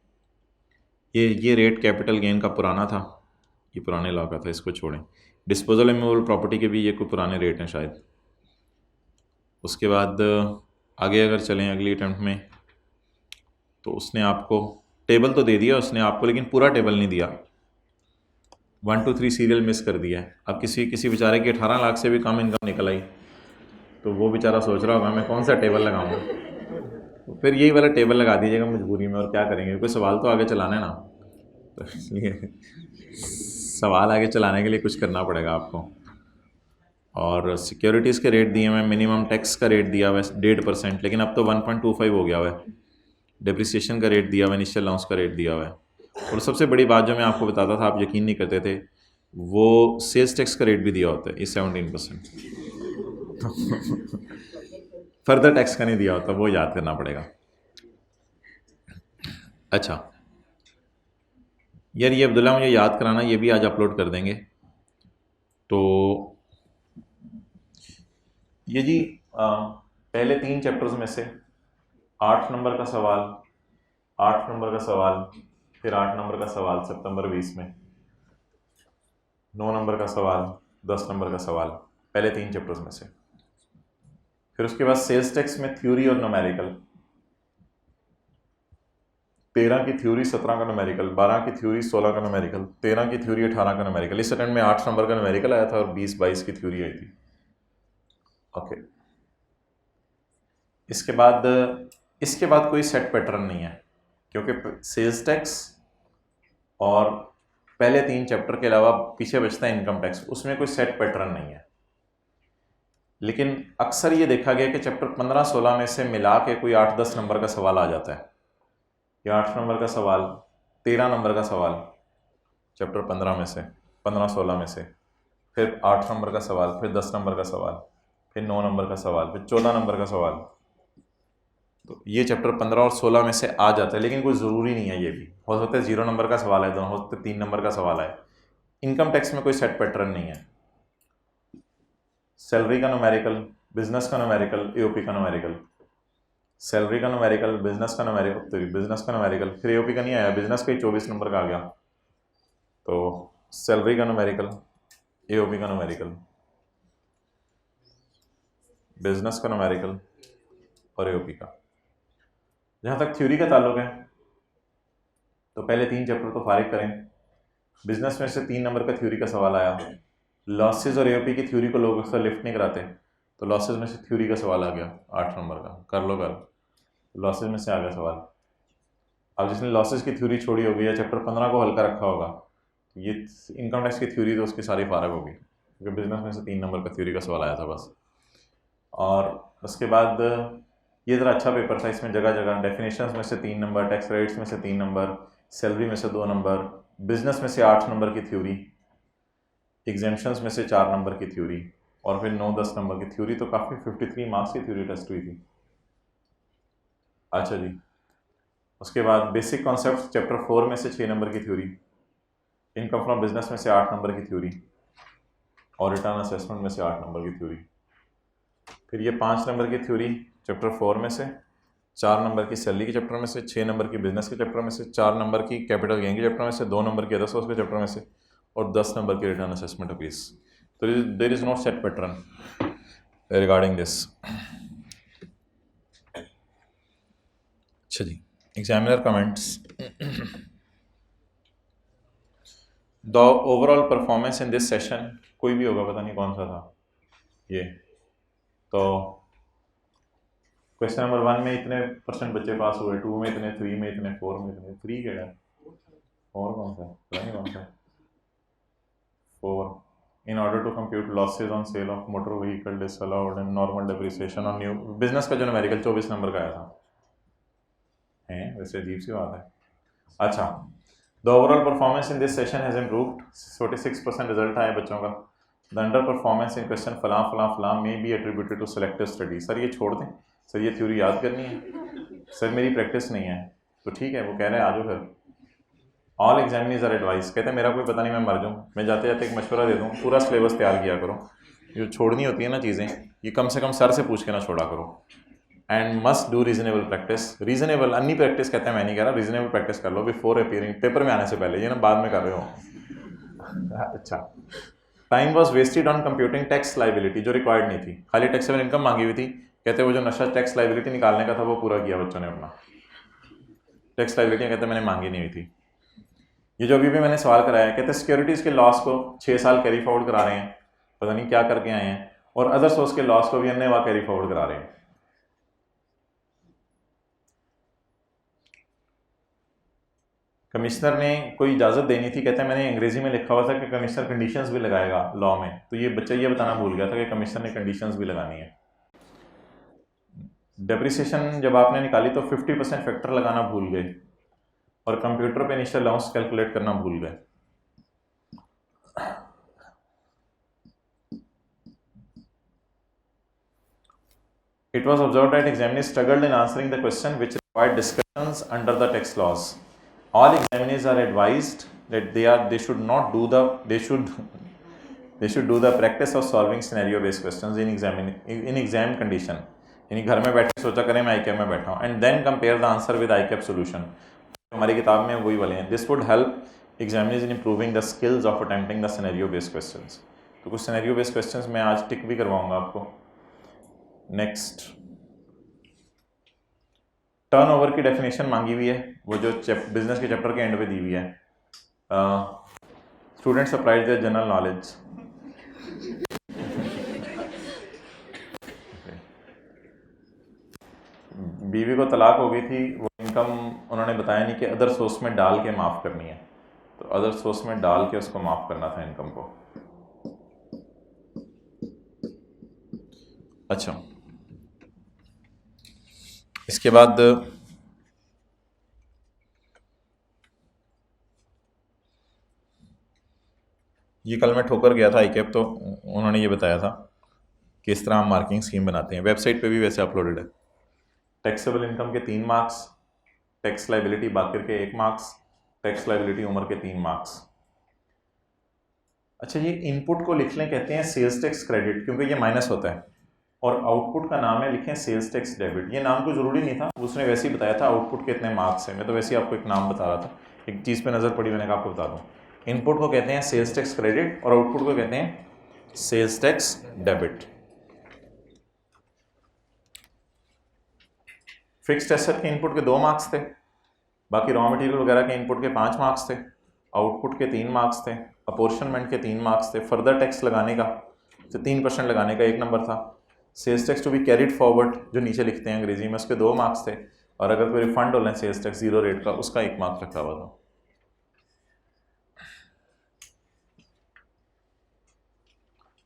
Speaker 1: ये रेट कैपिटल गेन का पुराना था, ये पुराने लॉ का था, इसको छोड़ें। डिस्पोजल इमूवेबल प्रॉपर्टी के भी ये कोई पुराने रेट हैं शायद। उसके बाद आगे अगर चलें अगली अटैम्प्ट में, तो उसने आपको टेबल तो दे दिया उसने आपको, लेकिन पूरा टेबल नहीं दिया, 1 to 3 सीरियल मिस कर दिया है। अब किसी बेचारे की 18 लाख से भी कम इनकम निकल आई, तो वो बेचारा सोच रहा होगा मैं कौन सा टेबल लगाऊंगा, तो फिर यही वाला टेबल लगा दीजिएगा मजबूरी में, और क्या करेंगे, कोई सवाल तो आगे चलाना है ना, तो इसलिए सवाल आगे चलाने के लिए कुछ करना पड़ेगा आपको। और सिक्योरिटीज़ के रेट दिए हुए हैं, मिनिमम टैक्स का रेट दिया हुआ है 1.5%, लेकिन अब तो 1.25 हो गया हुआ है। डेप्रिसिएशन का रेट दिया हुआ है, इनिशियल अलाउंस का रेट दिया हुआ है। और सबसे बड़ी बात जो मैं आपको बताता था, आप यकीन नहीं करते थे, वो सेल्स टैक्स का रेट भी दिया होता है, ये 17%। फर्दर टैक्स का नहीं दिया होता, वो याद करना पड़ेगा। अच्छा यार, ये अब्दुल्ला मुझे याद कराना, ये भी आज अपलोड कर देंगे। तो ये जी पहले 3 चैप्टर्स में से 8 नंबर का सवाल, 8 नंबर का सवाल, फिर 8 नंबर का सवाल सितंबर 20 में, 9 नंबर का सवाल, 10 नंबर का सवाल, पहले 3 चैप्टर्स में से। फिर उसके बाद सेल्स टैक्स में थ्योरी और न्यूमेरिकल, 13 की थ्योरी, 17 का न्यूमेरिकल, 12 की थ्योरी, 16 का न्यूमेरिकल, 13 की थ्योरी, 18 का न्यूमेरिकल। इस अटेम्प्ट में 8 नंबर का न्यूमेरिकल आया था और 20-22 की थ्योरी आई थी। ओके, इसके बाद कोई सेट पैटर्न नहीं है, क्योंकि सेल्स टैक्स और पहले 3 चैप्टर के अलावा पीछे बचता है इनकम टैक्स, उसमें कोई सेट पैटर्न नहीं है। लेकिन अक्सर ये देखा गया कि चैप्टर 15-16 में से मिला के कोई 8-10 नंबर का सवाल आ जाता है, या 8 नंबर का सवाल, 13 नंबर का सवाल चैप्टर 15 में से, 15-16 में से, फिर 8 नंबर का सवाल, फिर 10 नंबर का सवाल, फिर 9 नंबर का सवाल, फिर 14 नंबर का सवाल। तो ये चैप्टर 15 और 16 में से आ जाता है, लेकिन कोई ज़रूरी नहीं है। ये भी हो सकता है 0 नंबर का सवाल है, हो सकता है 3 नंबर का सवाल है। इनकम टैक्स में कोई सेट पैटर्न नहीं है। सैलरी का न्यूमेरिकल, बिजनेस का न्यूमेरिकल, एओपी का न्यूमेरिकल, सैलरी का न्यूमेरिकल, बिजनेस का न्यूमेरिकल, बिजनेस का न्यूमेरिकल, फिर एओपी का नहीं आया, बिजनेस का ही 24 नंबर का आ गया। तो सैलरी का न्यूमेरिकल, एओपी का न्यूमेरिकल, बिजनेस का न्यूमेरिकल और एओपी का। जहाँ तक थ्योरी का ताल्लुक है, तो पहले 3 चैप्टर तो फारिग करें। बिजनेस में से 3 नंबर का थ्योरी का सवाल आया। लॉसेज और एओपी की थ्योरी को लोग अक्सर लिफ्ट नहीं कराते, तो लॉसेज में से थ्योरी का सवाल आ गया 8 नंबर का, कर लो कर, लॉसेज में से आ गया सवाल। अब जिसने लॉसेज की थ्योरी छोड़ी होगी या चैप्टर 15 को हल्का रखा होगा, तो ये इनकम टैक्स की थ्योरी तो उसकी सारी फारग होगी, क्योंकि बिजनेस में से 3 नंबर का थ्योरी का सवाल आया था बस। और उसके बाद ये ज़रा अच्छा पेपर था, इसमें जगह जगह डेफिनेशंस में से 3 नंबर, टैक्स रेट्स में से 3 नंबर, सैलरी में से 2 नंबर, बिजनेस में से 8 नंबर की थ्योरी, एग्जेम्पशंस में से 4 नंबर की थ्योरी, और फिर 9-10 नंबर की थ्योरी। तो काफ़ी 53 मार्क्स की थ्योरी टेस्ट हुई थी। अच्छा जी, उसके बाद बेसिक कॉन्सेप्ट चैप्टर 4 में से 6 नंबर की थ्योरी, इनकम फ्रॉम बिजनेस में से 8 नंबर की थ्योरी, और रिटर्न असेसमेंट में से 8 नंबर की थ्योरी। फिर ये 5 नंबर की थ्योरी चैप्टर 4 में से, 4 नंबर की सैलरी के चैप्टर में से, 6 नंबर की बिजनेस के चैप्टर में से, 4 नंबर की कैपिटल गेन के चैप्टर में से, 2 नंबर की अदर सोर्स के चैप्टर में से, और 10 नंबर की रिटर्न असेसमेंट ऑफ फीस। तो there is no set pattern regarding this. अच्छा जी, examiner comments. The overall performance in this session, कोई भी होगा, पता नहीं कौन सा था ये। तो क्वेश्चन नंबर 1 में इतने % बच्चे पास हुए, 2 में इतने, 3 में इतने, 4 में इतने। 3 क्या है और कौन सा, पता नहीं कौन सा। 4, in order to compute losses on sale of motor vehicle disallowed and normal depreciation on new. Business का जो न्यूमेरिकल 24 नंबर का आया था, हैं वैसे अजीब सी बात है। अच्छा, the overall performance in this session has improved, 46% result आए बच्चों का। The under performance in question फलां फलां फलां may be attributed to selective study. Sir ये छोड़ दें, सर ये थ्योरी याद करनी है, सर मेरी प्रैक्टिस नहीं है। तो ठीक है, वो कह रहे हैं आ जाओ फिर। ऑल एग्जामिनीज आर एडवाइस, कहते हैं मेरा कोई पता नहीं, मैं मर जाऊँ, मैं जाते जाते एक मशवरा दे दूँ, पूरा सिलेबस तैयार किया करो। जो छोड़नी होती है ना चीज़ें, ये कम से कम सर से पूछ के ना छोड़ा करो। And must do reasonable practice. Reasonable अन्नी प्रैक्टिस कहते हैं, मैं नहीं कह रहा, रीजनेबल प्रैक्टिस कर लो बिफोर अपियरिंग, पेपर में आने से पहले, ये ना बाद में कर रहे हो। अच्छा, time was wasted on computing tax liability, जो रिक्वायर्ड नहीं थी, खाली टैक्सेबल इनकम मांगी हुई थी। कहते वो जो नशा टैक्स लाइबिलिटी निकालने का था वो पूरा किया बच्चों ने अपना। टैक्स लाइबिलिटी कहते मैंने मांगी नहीं हुई थी। ये जो अभी भी मैंने सवाल कराया है, कहते सिक्योरिटीज़ के लॉस को 6 साल कैरी फॉरवर्ड करा रहे हैं, पता नहीं क्या करके आए हैं, और अदर सोर्स के लॉस को भी अन्य वहाँ कैरी फॉरवर्ड करा रहे हैं। कमिश्नर ने कोई इजाज़त देनी थी, कहते हैं मैंने अंग्रेजी में लिखा हुआ था कि कमिश्नर कंडीशंस भी लगाएगा लॉ में, तो ये बच्चा ये बताना भूल गया था कि कमिश्नर ने कंडीशंस भी लगानी है। डेप्रिसिएशन जब आपने निकाली तो 50% फैक्टर लगाना भूल गए, और कंप्यूटर पे इनिशियल अलाउंस कैलकुलेट करना भूल गए। It was observed that examiners struggled in answering the question which required discussions under the tax laws. All examiners are advised that they should not do they should do the practice of solving scenario based questions in exam condition. यानी घर में बैठे सोचा करें मैं ICAP में बैठा हूँ, and then compare the answer with ICAP solution. हमारी किताब में वही वाले हैं. This would help examiners in improving the skills of attempting the scenario based questions. तो कुछ scenario based questions मैं आज टिक भी करवाऊंगा आपको. नेक्स्ट, टर्नओवर की डेफिनेशन मांगी हुई है, वो जो बिजनेस के चैप्टर के एंड पे दी हुई है. Student supplied their general knowledge. बीवी को तलाक हो गई थी, वो इनकम उन्होंने बताया नहीं कि अदर सोर्स में डाल के माफ़ करनी है, तो अदर सोर्स में डाल के उसको माफ़ करना था इनकम को. अच्छा, इसके बाद ये कल मैं ठोकर गया था ICAP, तो उन्होंने ये बताया था कि इस तरह हम मार्किंग स्कीम बनाते हैं. वेबसाइट पे भी वैसे अपलोडेड है. टैक्सेबल इनकम के 3 मार्क्स, टैक्स लाइबिलिटी बाकिर के 1 मार्क्स, टैक्स लाइबिलिटी उम्र के 3 मार्क्स. अच्छा, ये इनपुट को लिख लें, कहते हैं सेल्स टैक्स क्रेडिट, क्योंकि ये माइनस होता है, और आउटपुट का नाम है लिखें सेल्स टैक्स डेबिट. ये नाम कोई ज़रूरी नहीं था, उसने वैसे ही बताया था आउटपुट के इतने मार्क्स हैं. मैं तो वैसे ही आपको एक नाम बता रहा था, एक चीज़ पे नज़र पड़ी, मैंने कहा आपको बता दूँ. इनपुट को कहते हैं सेल्स टैक्स क्रेडिट और आउटपुट को कहते हैं sales tax debit. Fixed asset के इनपुट के 2 मार्क्स थे, बाकी रॉ मटेरियल वगैरह के इनपुट के 5 मार्क्स थे, आउटपुट के 3 मार्क्स थे, अपोर्शनमेंट के 3 मार्क्स थे, फर्दर टैक्स लगाने का तो 3% लगाने का 1 नंबर था, sales tax to be carried forward जो नीचे लिखते हैं अंग्रेजी में, उसके 2 मार्क्स थे, और अगर कोई रिफंड हो लें सेल्स टैक्स 0 रेट का, उसका 1 मार्क्स रखा हुआ था.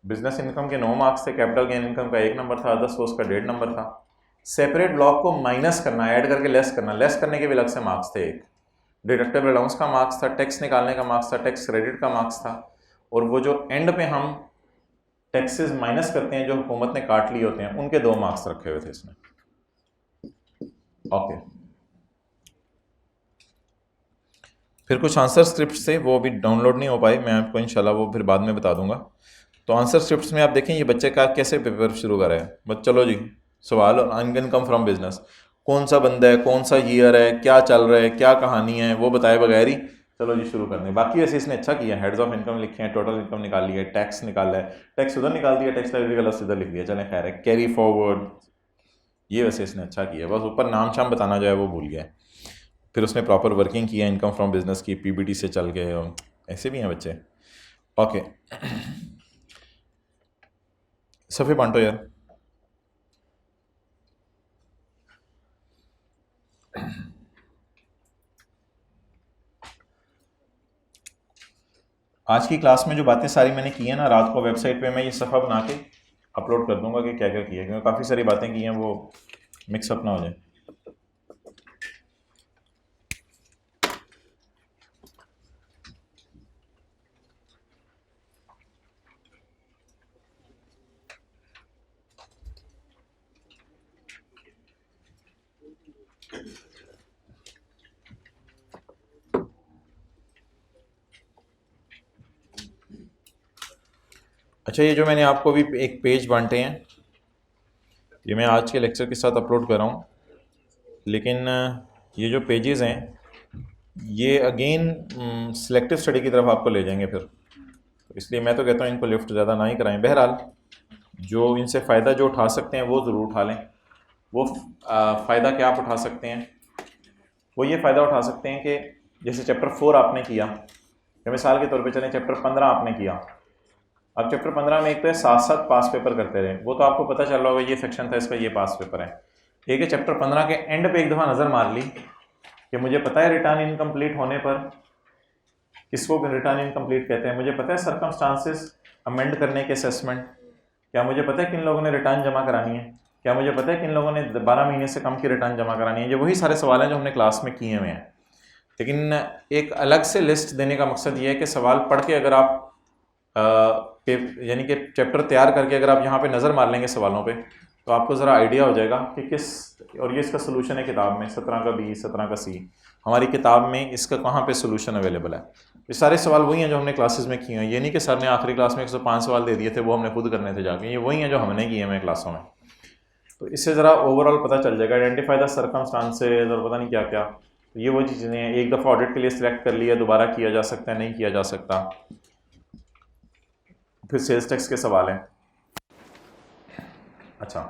Speaker 1: बिजनेस इनकम के 9 मार्क्स थे, कैपिटल गेन इनकम का 1 नंबर था, अदर सोर्स का 1.5 नंबर था. सेपरेट ब्लॉक को माइनस करना, ऐड करके लेस करना, लेस करने के भी अलग से मार्क्स थे. एक डिडक्टेबल अलाउंस का मार्क्स था, टैक्स निकालने का मार्क्स था, टैक्स क्रेडिट का मार्क्स था, और वो जो एंड पे हम टैक्सेस माइनस करते हैं जो हुकूमत ने काट लिए होते हैं, उनके 2 मार्क्स रखे हुए थे इसमें. ओके, फिर कुछ आंसर स्क्रिप्ट थे, वो अभी डाउनलोड नहीं हो पाए, मैं आपको इंशाल्लाह वो फिर बाद में बता दूंगा. तो आंसर स्क्रिप्ट्स में आप देखें ये बच्चे का कैसे पेपर शुरू कर रहे हैं. बस चलो जी, सवाल और इनकम फ्रॉम बिजनेस, कौन सा बंदा है, कौन सा ईयर है, क्या चल रहा है, क्या कहानी है, वो बताए बगैर ही चलो जी शुरू करने. बाकी वैसे इसने अच्छा किया, हेड्स ऑफ इनकम लिखे हैं, टोटल इनकम निकाल लिया है, टैक्स निकाला है, टैक्स उधर निकाल दिया, टैक्स लाइबिलिटी का लफ्ज़ इधर लिख दिया, चलें खैर है. कैरी फॉरवर्ड, ये वैसे इसने अच्छा किया, बस ऊपर नाम शाम बताना जो है वो भूल गया है. फिर उसने प्रॉपर वर्किंग किया इनकम फ्रॉम बिजनेस की, PBT से चल गए, और ऐसे भी हैं बच्चे. ओके, सफ़े बांटो यार. आज की क्लास में जो बातें सारी मैंने की हैं ना, रात को वेबसाइट पे मैं ये सफ़ा बना के अपलोड कर दूंगा कि क्या क्या किया, क्योंकि काफ़ी सारी बातें की हैं, वो मिक्सअप ना हो जाए. अच्छा, ये जो मैंने आपको भी एक पेज बांटे हैं, ये मैं आज के लेक्चर के साथ अपलोड कर रहा हूँ, लेकिन ये जो पेजेस हैं ये अगेन सिलेक्टिव स्टडी की तरफ आपको ले जाएंगे फिर, तो इसलिए मैं तो कहता हूँ इनको लिफ्ट ज़्यादा ना ही कराएं। बहरहाल जो इनसे फ़ायदा जो उठा सकते हैं वो ज़रूर उठा लें। वो फ़ायदा क्या आप उठा सकते हैं? वो ये फ़ायदा उठा सकते हैं कि जैसे चैप्टर 4 आपने किया, या मिसाल के तौर पे चलें चैप्टर 15 आपने किया, अब चैप्टर 15 में एक तो है साथ साथ पास पेपर करते रहे, वो तो आपको पता चल रहा होगा ये सेक्शन था इसका, ये पास पेपर है। एक है चैप्टर 15 के एंड पे एक दफ़ा नज़र मार ली कि मुझे पता है रिटर्न इनकम्प्लीट होने पर किसको रिटर्न इनकम्प्लीट कहते हैं, मुझे पता है सर्कमस्टांसेस अमेंड करने के असेसमेंट, क्या मुझे पता है किन लोगों ने रिटर्न जमा करानी है, क्या मुझे पता है किन लोगों ने 12 महीने से कम की रिटर्न जमा करानी है। ये वही सारे सवाल हैं जो हमने क्लास में किए हुए हैं, लेकिन एक अलग से लिस्ट देने का मकसद ये है कि सवाल पढ़ के अगर आप यानी कि चैप्टर तैयार करके अगर आप यहाँ पे नज़र मार लेंगे सवालों पे, तो आपको ज़रा आइडिया हो जाएगा कि किस, और ये इसका सोल्यूशन है किताब में 17 का बी 17 का सी, हमारी किताब में इसका कहाँ पे सोल्यूशन अवेलेबल है। ये सारे सवाल वही हैं जो हमने क्लासेस में किए हैं, ये नहीं कि सर ने आखिरी क्लास में 105 सवाल दे दिए थे वो हमने खुद करने थे जाके, ये वही हैं जो हमने किए हैं क्लासों में। तो इससे ज़रा ओवरऑल पता चल जाएगा, आइडेंटिफाई द सर्कमस्टांसेस और पता नहीं क्या क्या। तो ये वो चीज़ें हैं, एक दफ़ा ऑडिट के लिए सिलेक्ट कर लिया, दोबारा किया जा सकता है, नहीं किया जा सकता। फिर सेल्स टैक्स के सवाल हैं। अच्छा,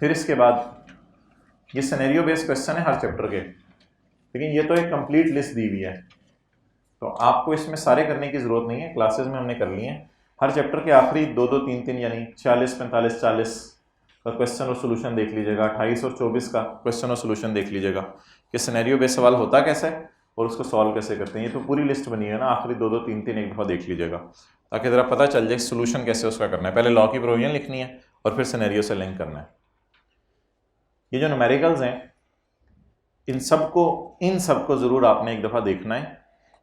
Speaker 1: फिर इसके बाद ये सिनेरियो बेस्ड क्वेश्चन है हर चैप्टर के, लेकिन ये तो एक कंप्लीट लिस्ट दी हुई है, तो आपको इसमें सारे करने की ज़रूरत नहीं है, क्लासेस में हमने कर लिए हैं। हर चैप्टर के आखिरी 2-2 3-3 यानी 40 45 40 का क्वेश्चन और सोल्यूशन देख लीजिएगा, 28 और 24 का क्वेश्चन और सोल्यूशन देख लीजिएगा कि सिनेरियो बेस्ड सवाल होता कैसे है और उसको सॉल्व कैसे करते हैं। ये तो पूरी लिस्ट बनी है ना, आखिरी 2-2 3-3 एक दफ़ा देख लीजिएगा ताकि ज़रा पता चल जाए सोल्यूशन कैसे उसका करना है। पहले लॉ की प्रोविजन लिखनी है और फिर सिनेरियो से लिंक करना है। ये जो न्यूमेरिकल्स हैं इन सबको ज़रूर आपने एक दफ़ा देखना है।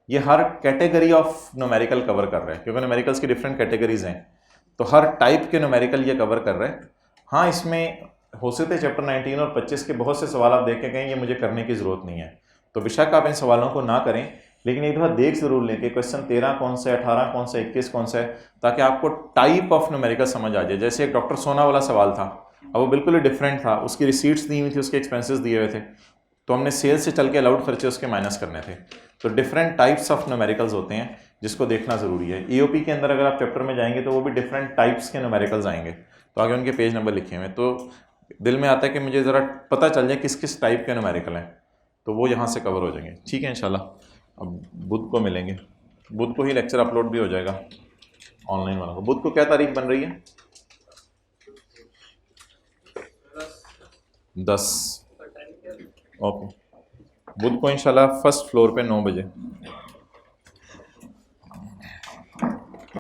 Speaker 1: ये हर कैटेगरी ऑफ न्यूमेरिकल कवर कर रहा है, क्योंकि न्यूमेरिकल्स की डिफरेंट कैटेगरीज हैं, तो हर टाइप के न्यूमेरिकल ये कवर कर रहा है। हाँ, इसमें हो सकते हैं चैप्टर 19 और 25 के बहुत से सवाल आप देख के कहें ये मुझे करने की ज़रूरत नहीं है, तो बेशक आप इन सवालों को ना करें, लेकिन एक दफ़ा देख ज़रूर लें कि क्वेश्चन 13 कौन सा है, 18 कौन सा है, 21 कौन सा है, ताकि आपको टाइप ऑफ न्यूमेरिकल समझ आ जाए। जैसे एक डॉक्टर सोना वाला सवाल था, अब वो बिल्कुल ही डिफरेंट था, उसकी रिसीट्स दी हुई थी, उसके एक्सपेंसेस दिए हुए थे, तो हमने सेल से चल के अलाउड खर्चे उसके माइनस करने थे। तो डिफरेंट टाइप्स ऑफ न्यूमेरिकल्स होते हैं जिसको देखना ज़रूरी है। ईओपी के अंदर अगर आप चैप्टर में जाएंगे तो वो भी डिफरेंट टाइप्स के न्यूमेरिकल्स आएंगे, तो आगे उनके पेज नंबर लिखे हुए, तो दिल में आता है कि मुझे ज़रा पता चल जाए किस किस टाइप के न्यूमेरिकल हैं, तो वो यहाँ से कवर हो जाएंगे। ठीक है, इंशाल्लाह अब बुध को मिलेंगे, बुध को ही लेक्चर अपलोड भी हो जाएगा ऑनलाइन वाला को। बुध को क्या तारीख बन रही है? 10। ओके, बुध को इंशाल्लाह फर्स्ट फ्लोर पे 9 बजे।